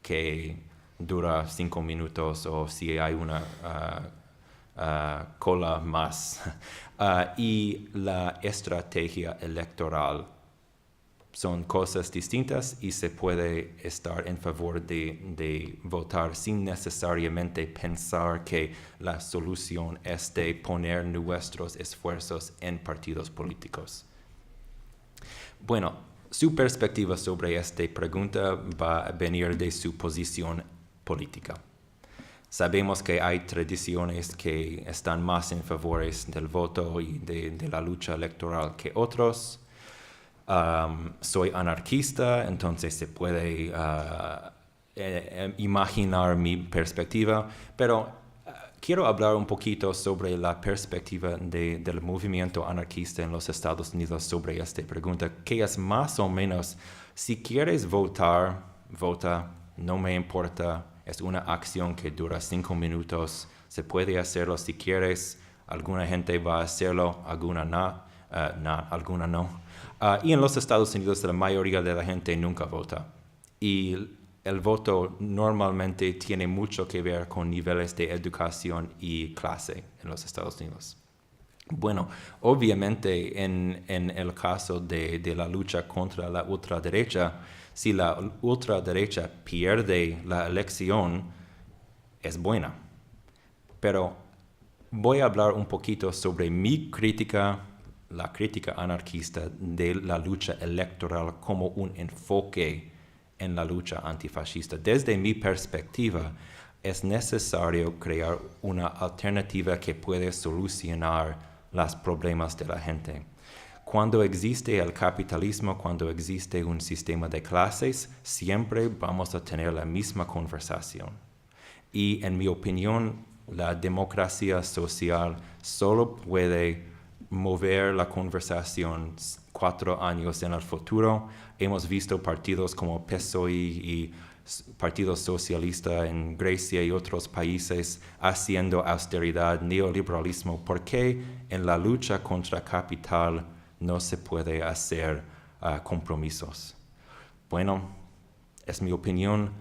que dura 5 minutos, o si hay una cola más, y la estrategia electoral. Son cosas distintas y se puede estar en favor de votar sin necesariamente pensar que la solución es de poner nuestros esfuerzos en partidos políticos. Bueno, su perspectiva sobre esta pregunta va a venir de su posición política. Sabemos que hay tradiciones que están más en favor del voto y de la lucha electoral que otros. Soy anarquista, entonces se puede imaginar mi perspectiva, pero quiero hablar un poquito sobre la perspectiva del movimiento anarquista en los Estados Unidos sobre esta pregunta, que es más o menos: si quieres votar, vota, no me importa, es una acción que dura 5 minutos, se puede hacerlo si quieres, alguna gente va a hacerlo, alguna no, alguna no. Y en los Estados Unidos la mayoría de la gente nunca vota. Y el voto normalmente tiene mucho que ver con niveles de educación y clase en los Estados Unidos. Bueno, obviamente en el caso de la lucha contra la ultraderecha, si la ultraderecha pierde la elección, es buena. Pero voy a hablar un poquito sobre mi crítica, la crítica anarquista de la lucha electoral como un enfoque en la lucha antifascista. Desde mi perspectiva, es necesario crear una alternativa que puede solucionar los problemas de la gente. Cuando existe el capitalismo, cuando existe un sistema de clases, siempre vamos a tener la misma conversación. Y en mi opinión, la democracia social solo puede mover la conversación 4 años en el futuro. Hemos visto partidos como PSOE y Partido Socialista en Grecia y otros países haciendo austeridad, neoliberalismo. ¿Por qué en la lucha contra capital no se puede hacer compromisos? Bueno, es mi opinión.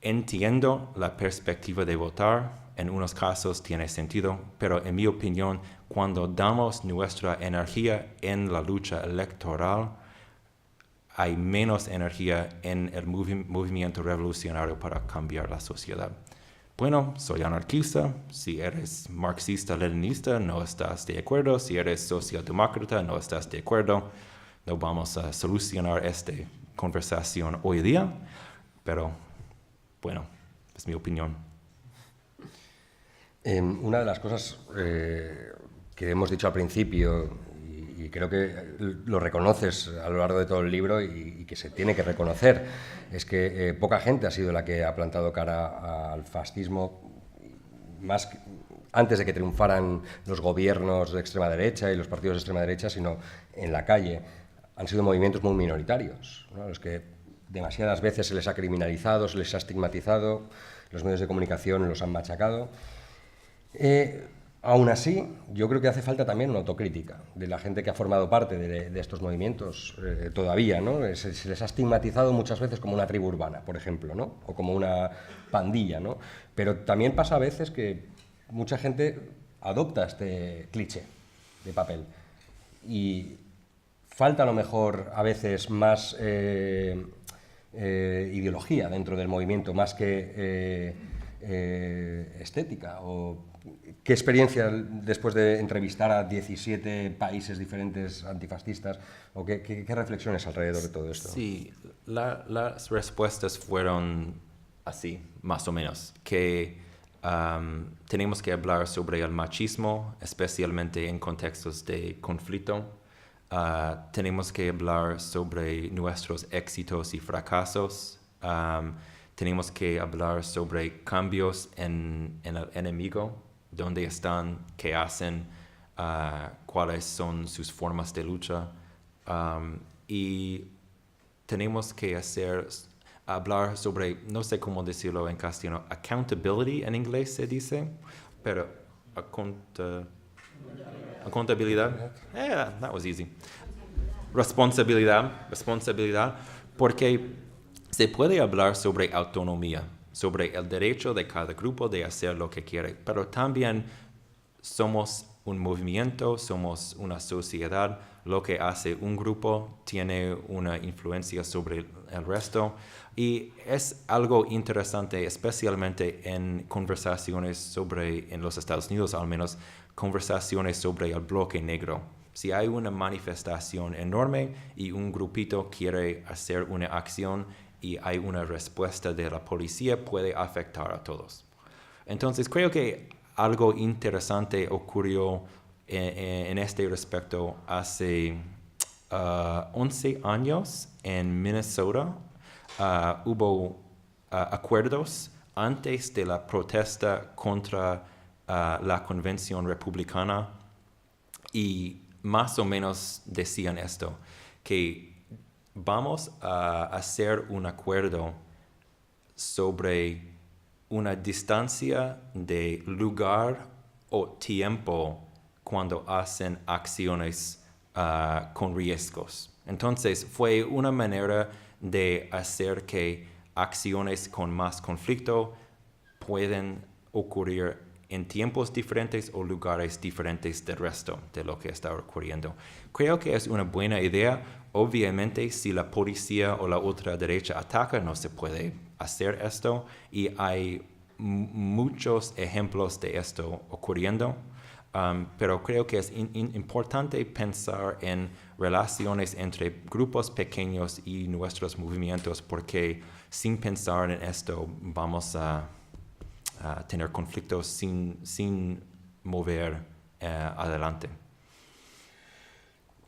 Entiendo la perspectiva de votar, en unos casos tiene sentido, pero en mi opinión, cuando damos nuestra energía en la lucha electoral, hay menos energía en el movimiento revolucionario para cambiar la sociedad. Bueno, soy anarquista. Si eres marxista-leninista, no estás de acuerdo. Si eres socialdemócrata, no estás de acuerdo. No vamos a solucionar esta conversación hoy día, pero bueno, es mi opinión. Una de las cosas que hemos dicho al principio, y creo que lo reconoces a lo largo de todo el libro y que se tiene que reconocer, es que poca gente ha sido la que ha plantado cara al fascismo antes de que triunfaran los gobiernos de extrema derecha y los partidos de extrema derecha, sino en la calle. Han sido movimientos muy minoritarios, ¿no? Los que demasiadas veces se les ha criminalizado, se les ha estigmatizado, los medios de comunicación los han machacado. Aún así, yo creo que hace falta también una autocrítica de la gente que ha formado parte de estos movimientos todavía, ¿no? Se les ha estigmatizado muchas veces como una tribu urbana, por ejemplo, ¿no? O como una pandilla, ¿no? Pero también pasa a veces que mucha gente adopta este cliché de papel y falta a lo mejor a veces más ideología dentro del movimiento, más que estética. O ¿qué experiencia después de entrevistar a 17 países diferentes antifascistas o qué reflexiones alrededor de todo esto? Sí, las respuestas fueron así, más o menos, que tenemos que hablar sobre el machismo, especialmente en contextos de conflicto. Tenemos que hablar sobre nuestros éxitos y fracasos. Tenemos que hablar sobre cambios en el enemigo, dónde están, qué hacen, cuáles son sus formas de lucha. Y tenemos que hablar sobre, no sé cómo decirlo en castellano, accountability en inglés se dice, pero contabilidad. That was easy. Responsabilidad, porque se puede hablar sobre autonomía, sobre el derecho de cada grupo de hacer lo que quiere, pero también somos un movimiento, somos una sociedad. Lo que hace un grupo tiene una influencia sobre el resto y es algo interesante, especialmente en conversaciones en los Estados Unidos al menos, conversaciones sobre el bloque negro. Si hay una manifestación enorme y un grupito quiere hacer una acción y hay una respuesta de la policía, puede afectar a todos. Entonces creo que algo interesante ocurrió en este respecto hace 11 años en Minnesota. Hubo acuerdos antes de la protesta contra la convención republicana y más o menos decían esto, que vamos a hacer un acuerdo sobre una distancia de lugar o tiempo cuando hacen acciones con riesgos. Entonces fue una manera de hacer que acciones con más conflicto pueden ocurrir en tiempos diferentes o lugares diferentes del resto de lo que está ocurriendo. Creo que es una buena idea. Obviamente, si la policía o la ultraderecha ataca, no se puede hacer esto. Y hay muchos ejemplos de esto ocurriendo. Pero creo que es importante pensar en relaciones entre grupos pequeños y nuestros movimientos, porque sin pensar en esto vamos a tener conflictos sin mover adelante.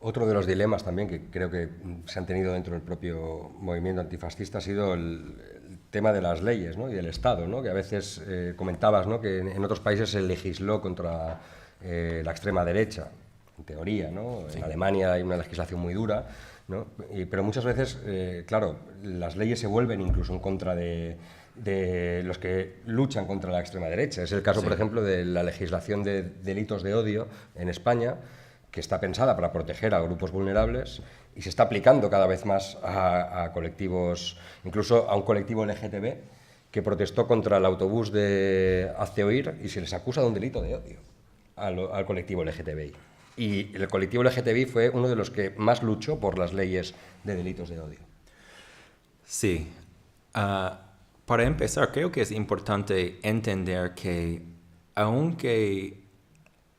Otro de los dilemas también que creo que se han tenido dentro del propio movimiento antifascista ha sido el tema de las leyes, ¿no? Y del Estado, ¿no? Que a veces comentabas, ¿no? Que en otros países se legisló contra la extrema derecha, en teoría, ¿no? Sí. En Alemania hay una legislación muy dura, ¿no? Pero muchas veces, claro, las leyes se vuelven incluso en contra de los que luchan contra la extrema derecha. Es el caso, sí, por ejemplo, de la legislación de delitos de odio en España, que está pensada para proteger a grupos vulnerables y se está aplicando cada vez más a colectivos, incluso a un colectivo LGTB que protestó contra el autobús de Hazte Oír y se les acusa de un delito de odio al colectivo LGTBI. Y el colectivo LGTBI fue uno de los que más luchó por las leyes de delitos de odio. Sí. Para empezar, creo que es importante entender que aunque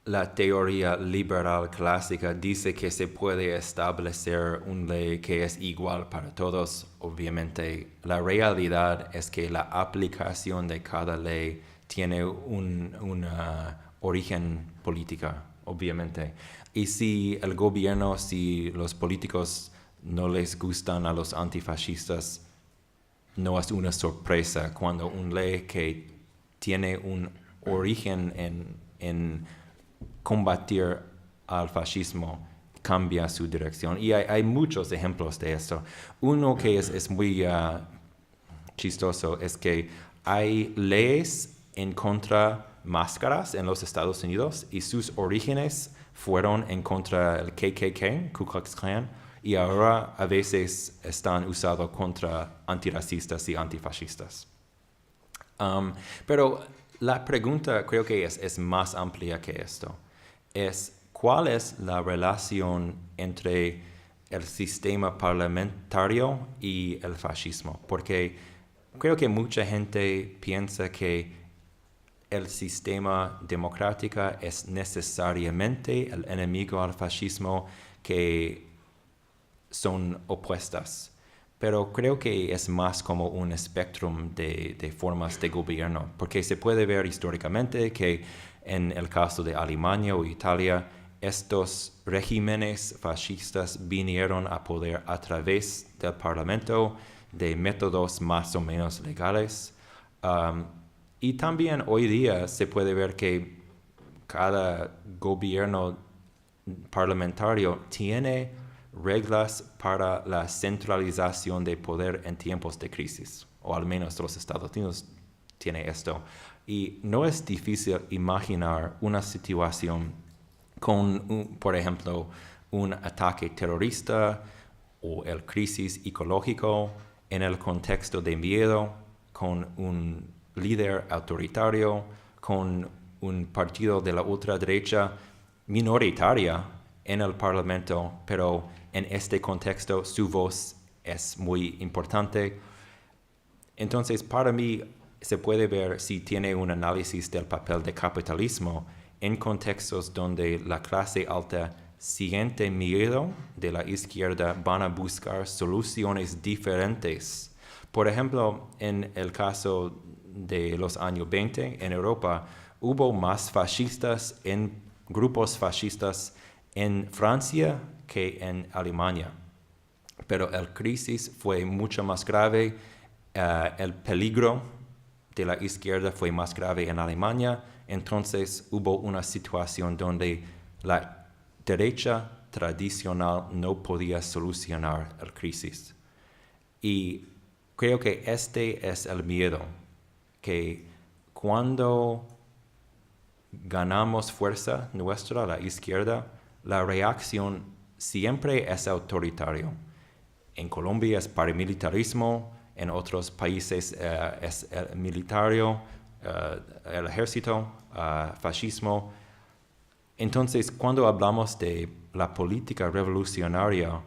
la teoría liberal clásica dice que se puede establecer una ley que es igual para todos, obviamente la realidad es que la aplicación de cada ley tiene un origen política, obviamente. Y si el gobierno, si los políticos no les gustan a los antifascistas, no es una sorpresa cuando una ley que tiene un origen en combatir al fascismo cambia su dirección. Y hay muchos ejemplos de esto. Uno que es muy chistoso es que hay leyes en contra máscaras en los Estados Unidos y sus orígenes fueron en contra del KKK, Ku Klux Klan, y ahora a veces están usados contra antirracistas y antifascistas. Pero la pregunta creo que es más amplia que esto. ¿Cuál es la relación entre el sistema parlamentario y el fascismo? Porque creo que mucha gente piensa que el sistema democrático es necesariamente el enemigo al fascismo, que son opuestas. Pero creo que es más como un espectro de formas de gobierno, porque se puede ver históricamente que en el caso de Alemania o Italia, estos regímenes fascistas vinieron a poder a través del Parlamento de métodos más o menos legales. Y también hoy día se puede ver que cada gobierno parlamentario tiene reglas para la centralización de poder en tiempos de crisis, o al menos los Estados Unidos tiene esto. Y no es difícil imaginar una situación con, por ejemplo, un ataque terrorista o el crisis ecológico en el contexto de miedo, con un líder autoritario, con un partido de la ultraderecha minoritaria en el Parlamento, pero en este contexto su voz es muy importante. Entonces, para mí, se puede ver si tiene un análisis del papel del capitalismo en contextos donde la clase alta siente miedo de la izquierda, van a buscar soluciones diferentes. Por ejemplo, en el caso de los años 20 en Europa, hubo más fascistas en grupos fascistas en Francia que en Alemania. Pero la crisis fue mucho más grave, el peligro de la izquierda fue más grave en Alemania, entonces hubo una situación donde la derecha tradicional no podía solucionar la crisis. Y creo que este es el miedo, que cuando ganamos fuerza nuestra, la izquierda, la reacción siempre es autoritario. En Colombia es paramilitarismo, en otros países es el militario, el ejército, fascismo. Entonces, cuando hablamos de la política revolucionaria,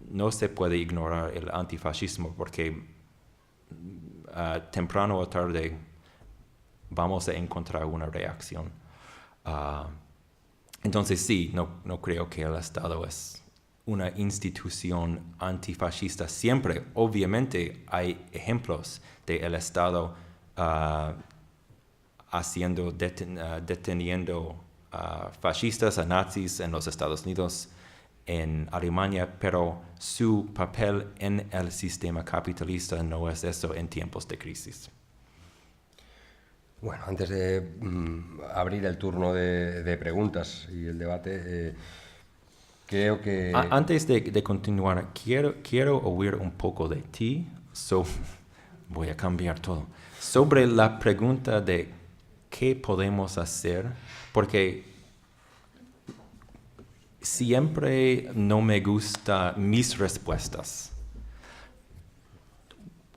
no se puede ignorar el antifascismo porque temprano o tarde vamos a encontrar una reacción. Entonces sí, no creo que el Estado es una institución antifascista. Siempre, obviamente, hay ejemplos del Estado deteniendo fascistas, a nazis en los Estados Unidos. en Alemania, pero su papel en el sistema capitalista no es eso en tiempos de crisis. Bueno, antes de abrir el turno de preguntas y el debate, creo que... Antes de continuar, quiero oír un poco de ti, voy a cambiar todo, sobre la pregunta de qué podemos hacer, porque siempre no me gustan mis respuestas.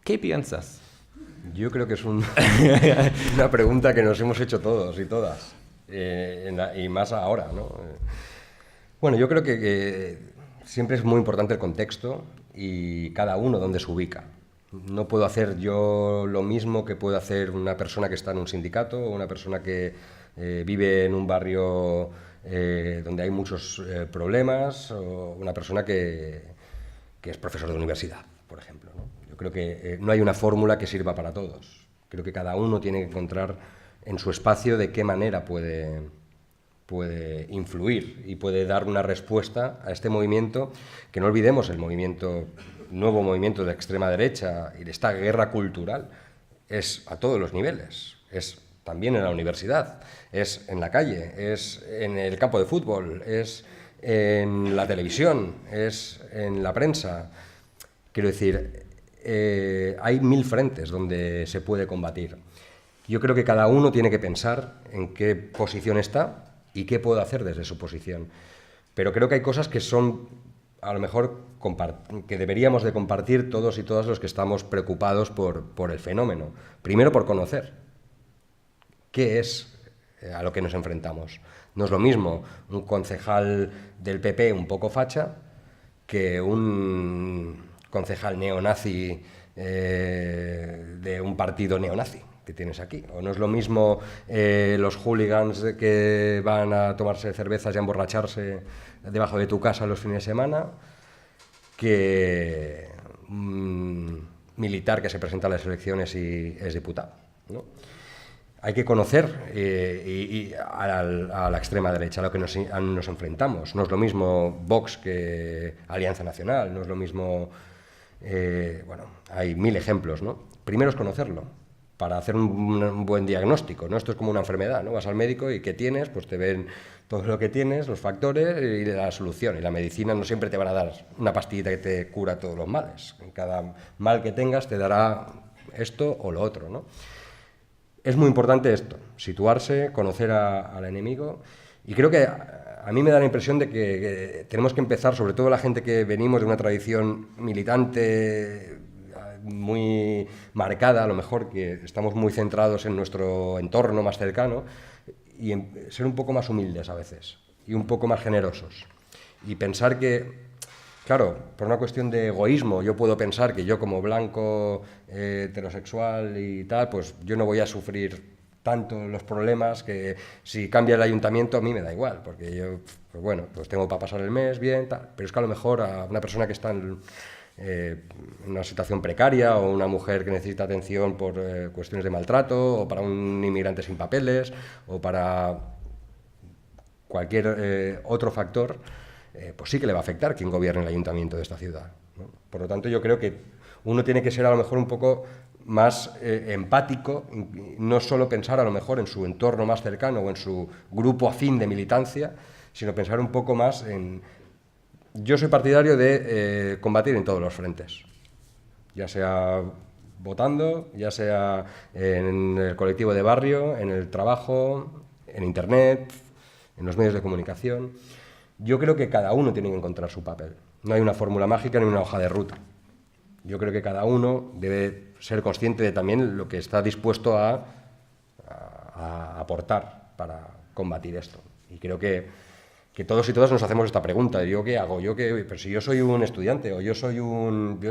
¿Qué piensas? Yo creo que es una pregunta que nos hemos hecho todos y todas, y más ahora, ¿no? Bueno, yo creo que siempre es muy importante el contexto y cada uno donde se ubica. No puedo hacer yo lo mismo que puede hacer una persona que está en un sindicato o una persona que vive en un barrio donde hay muchos problemas, o una persona que es profesor de universidad, por ejemplo, ¿no? Yo creo que no hay una fórmula que sirva para todos. Creo que cada uno tiene que encontrar en su espacio de qué manera puede influir y puede dar una respuesta a este movimiento, que no olvidemos el nuevo movimiento de extrema derecha y de esta guerra cultural es a todos los niveles, es también en la universidad, es en la calle, es en el campo de fútbol, es en la televisión, es en la prensa. Quiero decir, hay 1000 frentes donde se puede combatir. Yo creo que cada uno tiene que pensar en qué posición está y qué puede hacer desde su posición. Pero creo que hay cosas que son, a lo mejor, que deberíamos de compartir todos y todas los que estamos preocupados por el fenómeno. Primero, por conocer qué es a lo que nos enfrentamos. No es lo mismo un concejal del PP un poco facha que un concejal neonazi de un partido neonazi que tienes aquí. O no es lo mismo los hooligans que van a tomarse cervezas y a emborracharse debajo de tu casa los fines de semana que un militar que se presenta a las elecciones y es diputado, ¿no? Hay que conocer a la extrema derecha, a lo que nos enfrentamos. No es lo mismo Vox que Alianza Nacional, no es lo mismo... bueno, hay 1000 ejemplos, ¿no? Primero es conocerlo, para hacer un buen diagnóstico, ¿no? Esto es como una enfermedad, ¿no? Vas al médico y ¿qué tienes? Pues te ven todo lo que tienes, los factores y la solución. Y la medicina no siempre te van a dar una pastillita que te cura todos los males. En cada mal que tengas te dará esto o lo otro, ¿no? Es muy importante esto, situarse, conocer al enemigo, y creo que a mí me da la impresión de que tenemos que empezar, sobre todo la gente que venimos de una tradición militante muy marcada, a lo mejor que estamos muy centrados en nuestro entorno más cercano, y ser un poco más humildes a veces, y un poco más generosos, y pensar que... Claro, por una cuestión de egoísmo, yo puedo pensar que yo como blanco, heterosexual y tal, pues yo no voy a sufrir tanto los problemas que si cambia el ayuntamiento a mí me da igual, porque yo, pues bueno, pues tengo para pasar el mes, bien, tal. Pero es que a lo mejor a una persona que está en una situación precaria o una mujer que necesita atención por cuestiones de maltrato o para un inmigrante sin papeles o para cualquier otro factor, pues sí que le va a afectar quien gobierne el ayuntamiento de esta ciudad, ¿no? Por lo tanto, yo creo que uno tiene que ser a lo mejor un poco más empático, no solo pensar a lo mejor en su entorno más cercano o en su grupo afín de militancia, sino pensar un poco más en... Yo soy partidario de combatir en todos los frentes, ya sea votando, ya sea en el colectivo de barrio, en el trabajo, en Internet, en los medios de comunicación. Yo creo que cada uno tiene que encontrar su papel. No hay una fórmula mágica ni una hoja de ruta. Yo creo que cada uno debe ser consciente de también lo que está dispuesto a aportar para combatir esto. Y creo que todos y todas nos hacemos esta pregunta. ¿Yo qué hago? Pero si yo soy un estudiante, o yo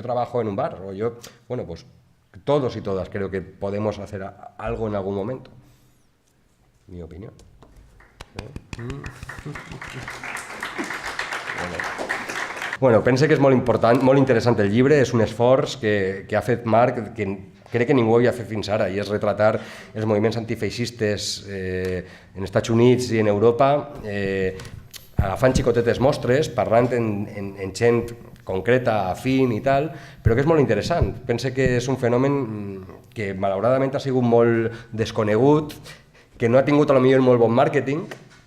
trabajo en un bar, o yo... Bueno, pues todos y todas creo que podemos hacer algo en algún momento. Mi opinión. Bueno, pense que és molt important, molt interessant el llibre, és un esforç que ha fet Marc, que crec que ningú havia fet fins ara, i és retratar els moviments antifeixistes en Estats Units i en Europa agafant xicotetes mostres, parlant en gent concreta, afín i tal, però que és molt interessant. Pense que és un fenomen que malauradament ha sigut molt desconegut, que no ha tingut a lo millor molt bon màrqueting,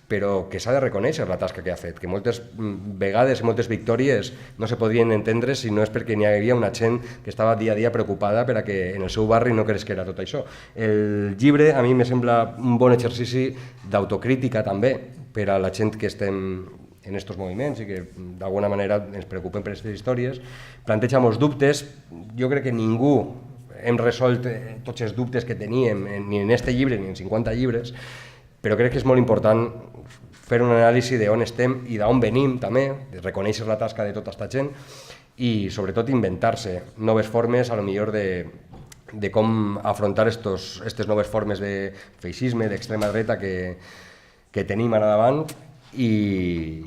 però que s'ha de reconèixer la tasca que ha fet, que moltes vegades i moltes victòries no se podrien entendre si no és perquè n'hi havia una gent que estava dia a dia preocupada per a que en el seu barri no cresquera tot això. El llibre a mi me sembla un bon exercici d'autocrítica també per a la gent que estem en aquests moviments i que d'alguna manera ens preocupem per aquestes històries. Planteja molts dubtes, jo crec que ningú hem resolt tots els dubtes que teníem ni en este llibre ni en 50 llibres, però crec que és molt important fer un anàlisi d'on estem i d'on venim també, de reconèixer la tasca de tota aquesta gent i sobretot inventar-se noves formes a lo millor de com afrontar aquestes noves formes de feixisme, d'extrema dreta que tenim ara davant i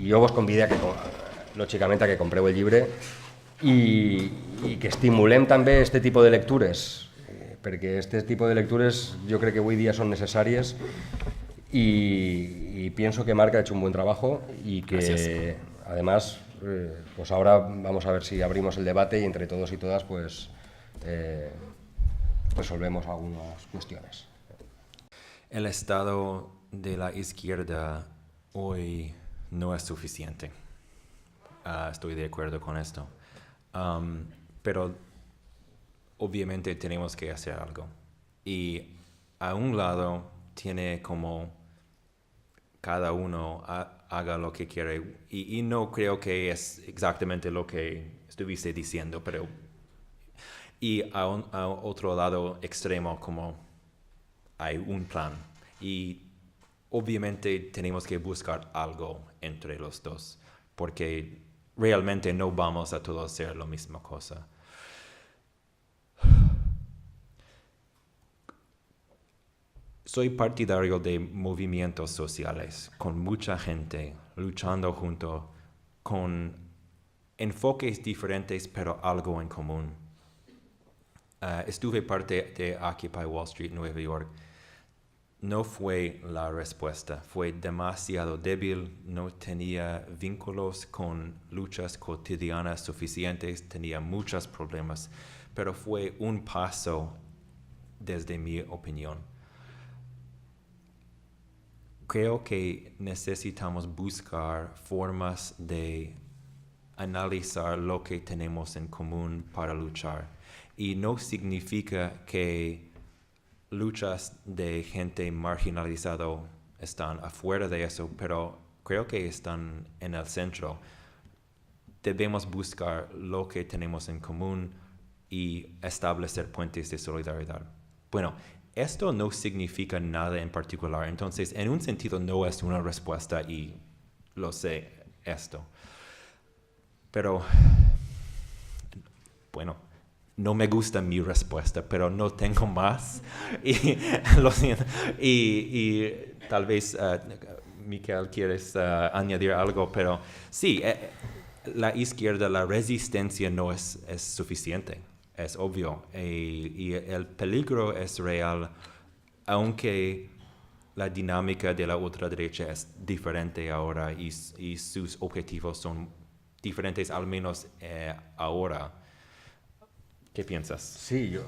jo vos convido lògicament a que compreu el llibre i que estimulem també aquest tipus de lectures, perquè aquest tipus de lectures jo crec que avui dia són necessàries y pienso que Marc ha hecho un buen trabajo y que Gracias. además pues ahora vamos a ver si abrimos el debate y entre todos y todas pues resolvemos algunas cuestiones. El estado de la izquierda hoy no es suficiente. Estoy de acuerdo con esto. Pero obviamente tenemos que hacer algo. Y a un lado tiene como cada uno haga lo que quiere. Y no creo que es exactamente lo que estuviste diciendo, pero... Y a otro lado extremo como hay un plan. Y obviamente tenemos que buscar algo entre los dos, porque realmente no vamos a todos hacer la misma cosa. Soy partidario de movimientos sociales, con mucha gente luchando junto, con enfoques diferentes, pero algo en común. Estuve parte de Occupy Wall Street, Nueva York. No fue la respuesta, fue demasiado débil, no tenía vínculos con luchas cotidianas suficientes, tenía muchos problemas, pero fue un paso desde mi opinión. Creo que necesitamos buscar formas de analizar lo que tenemos en común para luchar. Y no significa que luchas de gente marginalizada están afuera de eso, pero creo que están en el centro. Debemos buscar lo que tenemos en común y establecer puentes de solidaridad. Bueno, esto no significa nada en particular, entonces en un sentido no es una respuesta y lo sé esto. Pero, bueno, no me gusta mi respuesta, pero no tengo más. Y lo siento. Y tal vez, Miquel, quieres añadir algo, pero sí, la izquierda, la resistencia no es suficiente. Es obvio, y el peligro es real, aunque la dinámica de la ultraderecha es diferente ahora y sus objetivos son diferentes, al menos ahora. ¿Qué piensas? Sí,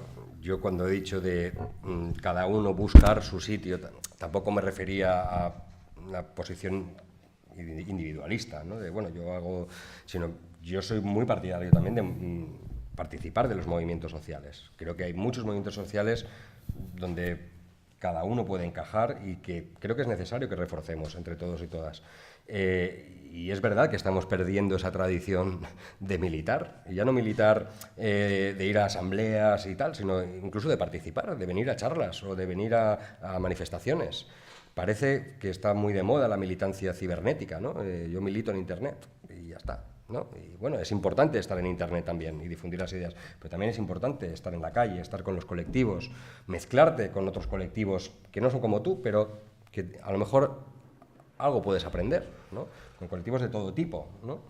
yo cuando he dicho de cada uno buscar su sitio, tampoco me refería a una posición individualista, ¿no? De, bueno, yo hago, sino yo soy muy partidario también de participar de los movimientos sociales. Creo que hay muchos movimientos sociales donde cada uno puede encajar y que creo que es necesario que reforcemos entre todos y todas. Y es verdad que estamos perdiendo esa tradición de militar, y ya no militar de ir a asambleas y tal, sino incluso de participar, de venir a charlas o de venir a manifestaciones. Parece que está muy de moda la militancia cibernética, ¿no? Yo milito en Internet y ya está, ¿no? Y bueno, es importante estar en Internet también y difundir las ideas, pero también es importante estar en la calle, estar con los colectivos, mezclarte con otros colectivos que no son como tú, pero que a lo mejor algo puedes aprender, ¿no? Con colectivos de todo tipo, ¿no?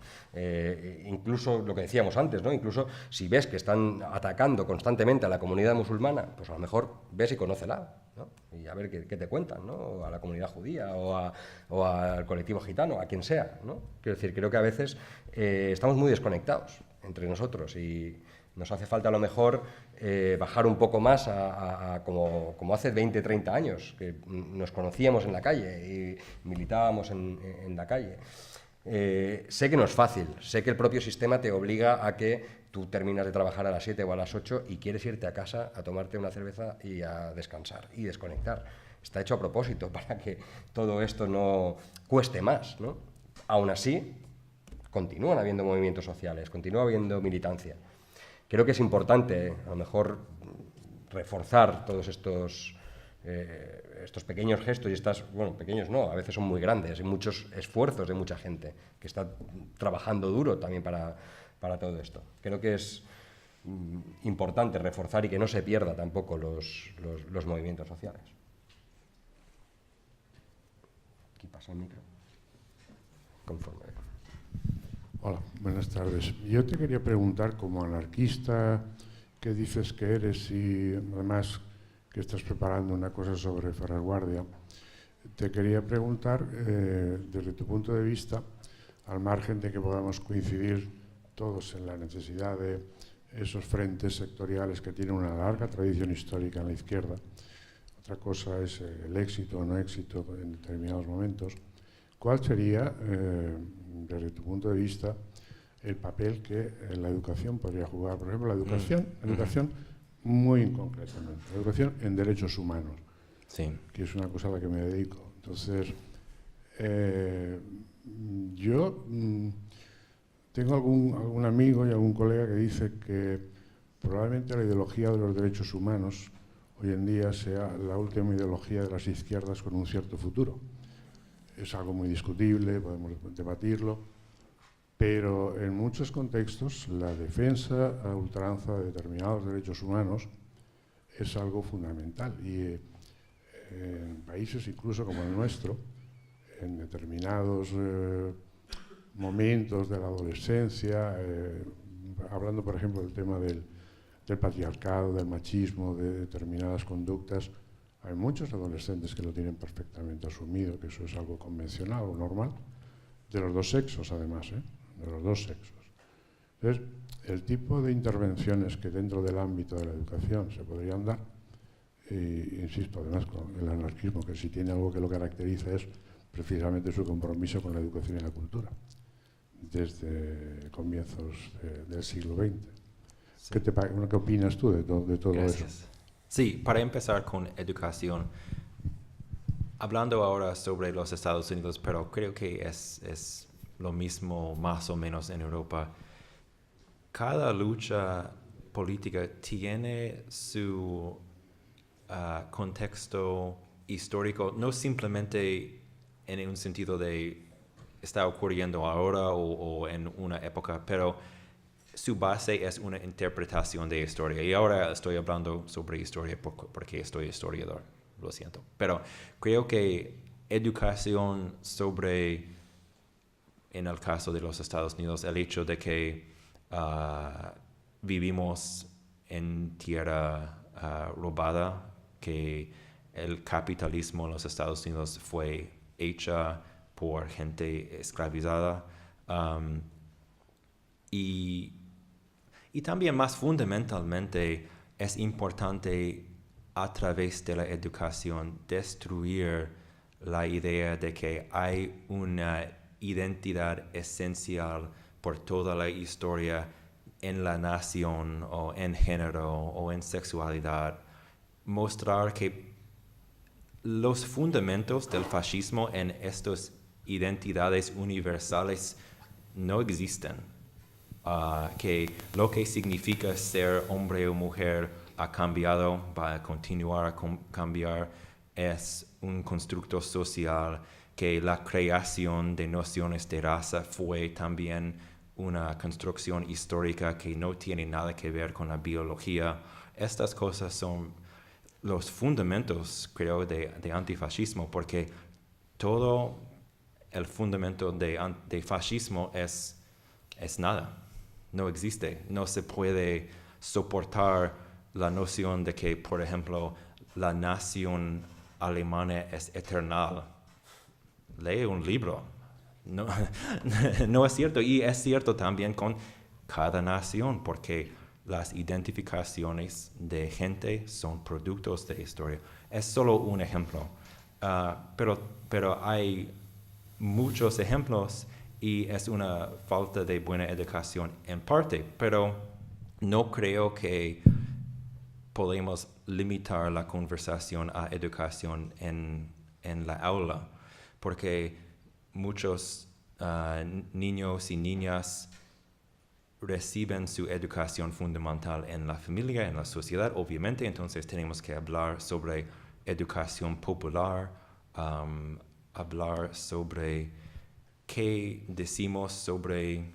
Incluso lo que decíamos antes, ¿no? Incluso si ves que están atacando constantemente a la comunidad musulmana, pues a lo mejor ves y conócela, ¿no? Y a ver qué te cuentan, ¿no? O a la comunidad judía o al colectivo gitano, a quien sea, ¿no? Quiero decir, creo que a veces estamos muy desconectados entre nosotros y nos hace falta a lo mejor bajar un poco más a como hace 20, 30 años, que nos conocíamos en la calle y militábamos en la calle. Sé que no es fácil, sé que el propio sistema te obliga a que tú terminas de trabajar a las 7 o a las 8 y quieres irte a casa a tomarte una cerveza y a descansar y desconectar. Está hecho a propósito para que todo esto no cueste más, ¿no? Aún así, continúan habiendo movimientos sociales, continúa habiendo militancia. Creo que es importante, a lo mejor, reforzar todos estos pequeños gestos y bueno, pequeños no, a veces son muy grandes, hay muchos esfuerzos de mucha gente que está trabajando duro también para todo esto. Creo que es importante reforzar y que no se pierda tampoco los movimientos sociales. Aquí pasa el micro. Conforme. Hola, buenas tardes. Yo te quería preguntar, como anarquista, ¿qué dices que eres? Y además que estás preparando una cosa sobre Ferrer Guardia. Te quería preguntar, desde tu punto de vista, al margen de que podamos coincidir todos en la necesidad de esos frentes sectoriales que tienen una larga tradición histórica en la izquierda, otra cosa es el éxito o no éxito en determinados momentos, ¿cuál sería, desde tu punto de vista, el papel que la educación podría jugar? Por ejemplo, la educación muy concretamente, la educación en derechos humanos, Sí. que es una cosa a la que me dedico. Entonces, yo tengo algún amigo y algún colega que dice que probablemente la ideología de los derechos humanos hoy en día sea la última ideología de las izquierdas con un cierto futuro. Es algo muy discutible, podemos debatirlo, pero en muchos contextos la defensa a ultranza de determinados derechos humanos es algo fundamental y en países incluso como el nuestro, en determinados momentos de la adolescencia, hablando por ejemplo del tema del patriarcado, del machismo, de determinadas conductas, hay muchos adolescentes que lo tienen perfectamente asumido, que eso es algo convencional o normal, de los dos sexos además, de los dos sexos. Entonces, el tipo de intervenciones que dentro del ámbito de la educación se podrían dar, insisto, además con el anarquismo, que si tiene algo que lo caracteriza es precisamente su compromiso con la educación y la cultura, desde comienzos del siglo XX. Sí. ¿Qué opinas tú de todo Gracias. eso? Sí, para empezar con educación, hablando ahora sobre los Estados Unidos, pero creo que es lo mismo más o menos en Europa. Cada lucha política tiene su contexto histórico, no simplemente en un sentido de está ocurriendo ahora o en una época, pero su base es una interpretación de historia. Y ahora estoy hablando sobre historia porque estoy historiador, lo siento. Pero creo que educación sobre, en el caso de los Estados Unidos, el hecho de que vivimos en tierra robada, que el capitalismo en los Estados Unidos fue hecha por gente esclavizada, y también más fundamentalmente es importante a través de la educación destruir la idea de que hay una identidad esencial por toda la historia en la nación o en género o en sexualidad. Mostrar que los fundamentos del fascismo en estas identidades universales no existen. Que lo que significa ser hombre o mujer ha cambiado, va a continuar a cambiar, es un constructo social, que la creación de nociones de raza fue también una construcción histórica que no tiene nada que ver con la biología. Estas cosas son los fundamentos, creo, de antifascismo, porque todo el fundamento de fascismo es nada. No existe, no se puede soportar la noción de que, por ejemplo, la nación alemana es eterna. Lee un libro. No, no es cierto. Y es cierto también con cada nación, porque las identificaciones de gente son productos de historia. Es solo un ejemplo. Pero hay muchos ejemplos y es una falta de buena educación en parte, pero no creo que podemos limitar la conversación a educación en la aula, porque muchos niños y niñas reciben su educación fundamental en la familia, en la sociedad, obviamente, entonces tenemos que hablar sobre educación popular, hablar sobre qué decimos sobre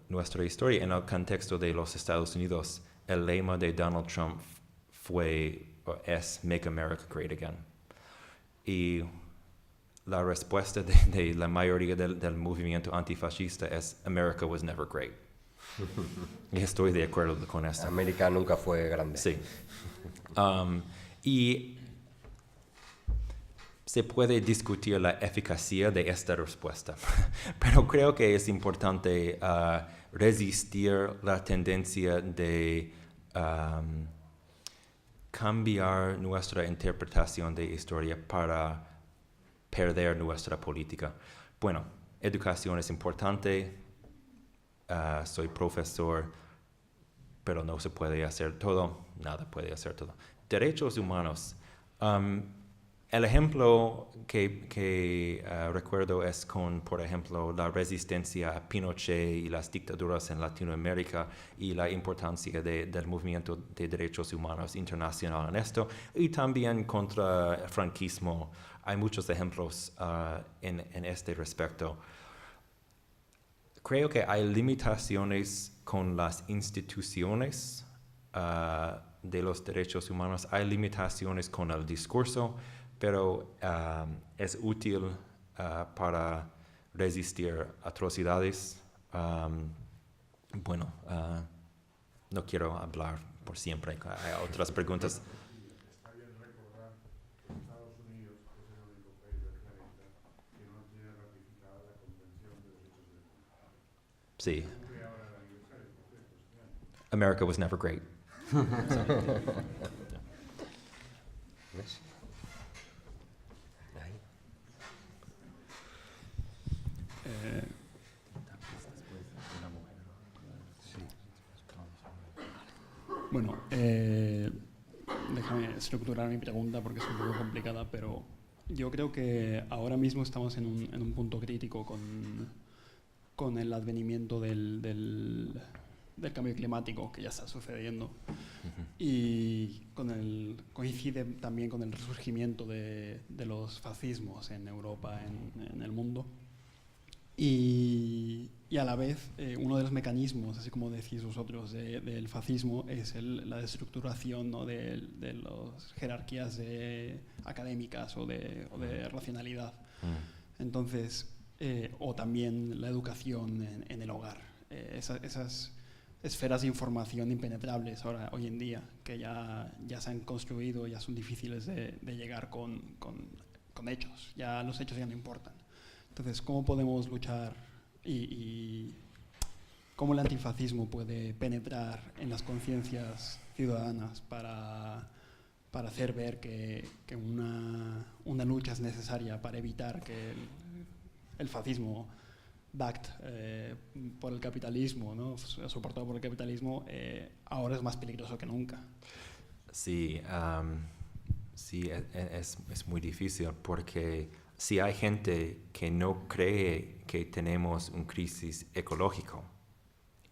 nuestra historia. En el contexto de los Estados Unidos, el lema de Donald Trump es Make America Great Again. Y la respuesta de la mayoría del movimiento antifascista es America was never great. Y estoy de acuerdo con esto. América nunca fue grande. Sí. Y se puede discutir la eficacia de esta respuesta, pero creo que es importante resistir la tendencia de cambiar nuestra interpretación de historia para perder nuestra política. Bueno, educación es importante, soy profesor, pero no se puede hacer todo, nada puede hacer todo. Derechos humanos. El ejemplo que recuerdo es con, por ejemplo, la resistencia a Pinochet y las dictaduras en Latinoamérica y la importancia del movimiento de derechos humanos internacional en esto, y también contra el franquismo. Hay muchos ejemplos en este respecto. Creo que hay limitaciones con las instituciones de los derechos humanos, hay limitaciones con el discurso, pero es útil para resistir atrocidades. No quiero hablar por siempre, hay otras preguntas. Está bien recordar que Estados Unidos es el único país del planeta que no tiene ratificada la Convención de Derechos del Hombre. Sí. Cumple ahora el aniversario, por cierto, este año. America was never great. ¿Ves? Ahí. Bueno, déjame estructurar mi pregunta porque es un poco complicada, pero yo creo que ahora mismo estamos en un punto crítico con el advenimiento del cambio climático que ya está sucediendo. Y coincide también con el resurgimiento de los fascismos en Europa, en el mundo. Y a la vez, uno de los mecanismos, así como decís vosotros, del fascismo es la destructuración, ¿no?, de las jerarquías académicas o de racionalidad. Entonces, o también la educación en el hogar. Esas esferas de información impenetrables hoy en día, que ya se han construido, ya son difíciles de llegar con hechos. Ya los hechos ya no importan. Entonces, ¿cómo podemos luchar y cómo el antifascismo puede penetrar en las conciencias ciudadanas para hacer ver que una lucha es necesaria para evitar que el fascismo backed por el capitalismo, ¿no?, soportado por el capitalismo, ahora es más peligroso que nunca? Sí, es muy difícil porque si hay gente que no cree que tenemos una crisis ecológica,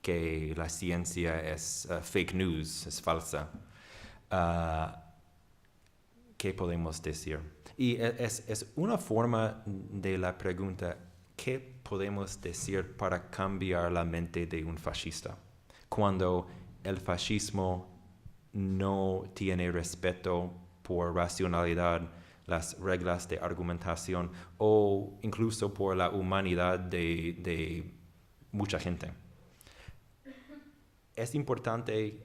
que la ciencia es fake news, es falsa, ¿qué podemos decir? Y es una forma de la pregunta, ¿qué podemos decir para cambiar la mente de un fascista? Cuando el fascismo no tiene respeto por racionalidad, las reglas de argumentación o incluso por la humanidad de mucha gente. Es importante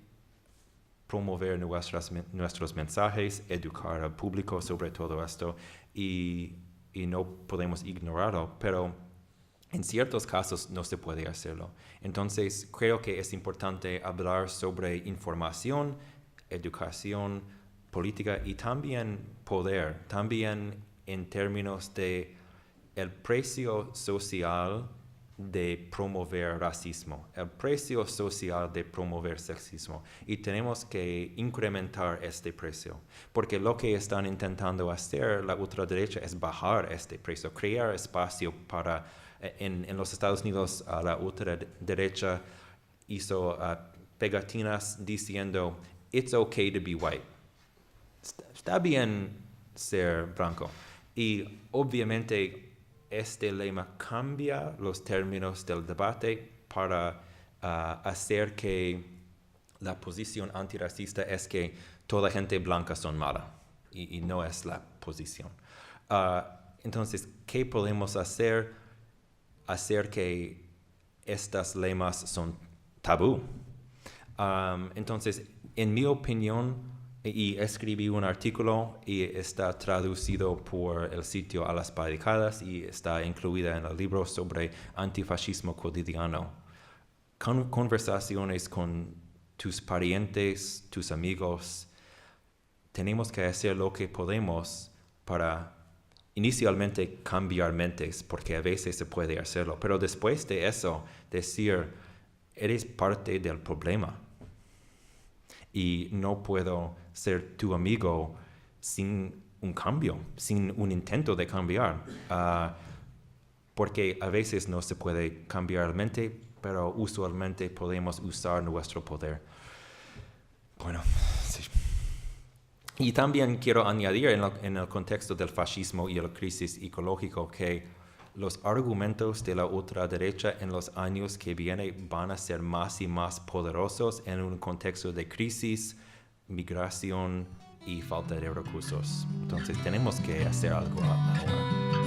promover nuestros mensajes, educar al público sobre todo esto y no podemos ignorarlo, pero en ciertos casos no se puede hacerlo. Entonces, creo que es importante hablar sobre información, educación, política y también poder, también en términos de el precio social de promover racismo, el precio social de promover sexismo. Y tenemos que incrementar este precio, porque lo que están intentando hacer la ultraderecha es bajar este precio, crear espacio para, en los Estados Unidos, la ultraderecha hizo pegatinas diciendo, "It's okay to be white". Está bien ser blanco. Y obviamente este lema cambia los términos del debate para hacer que la posición antirracista es que toda gente blanca son mala y no es la posición. Entonces, ¿qué podemos hacer? Hacer que estas lemas son tabú. Entonces, en mi opinión, y escribí un artículo y está traducido por el sitio A las Barricadas y está incluida en el libro sobre antifascismo cotidiano. Conversaciones con tus parientes, tus amigos. Tenemos que hacer lo que podemos para inicialmente cambiar mentes, porque a veces se puede hacerlo, pero después de eso decir, eres parte del problema. Y no puedo ser tu amigo sin un cambio, sin un intento de cambiar. Porque a veces no se puede cambiar la mente, pero usualmente podemos usar nuestro poder. Bueno, sí. Y también quiero añadir en el contexto del fascismo y la crisis ecológica que los argumentos de la ultraderecha en los años que vienen van a ser más y más poderosos en un contexto de crisis, migración y falta de recursos. Entonces tenemos que hacer algo ahora.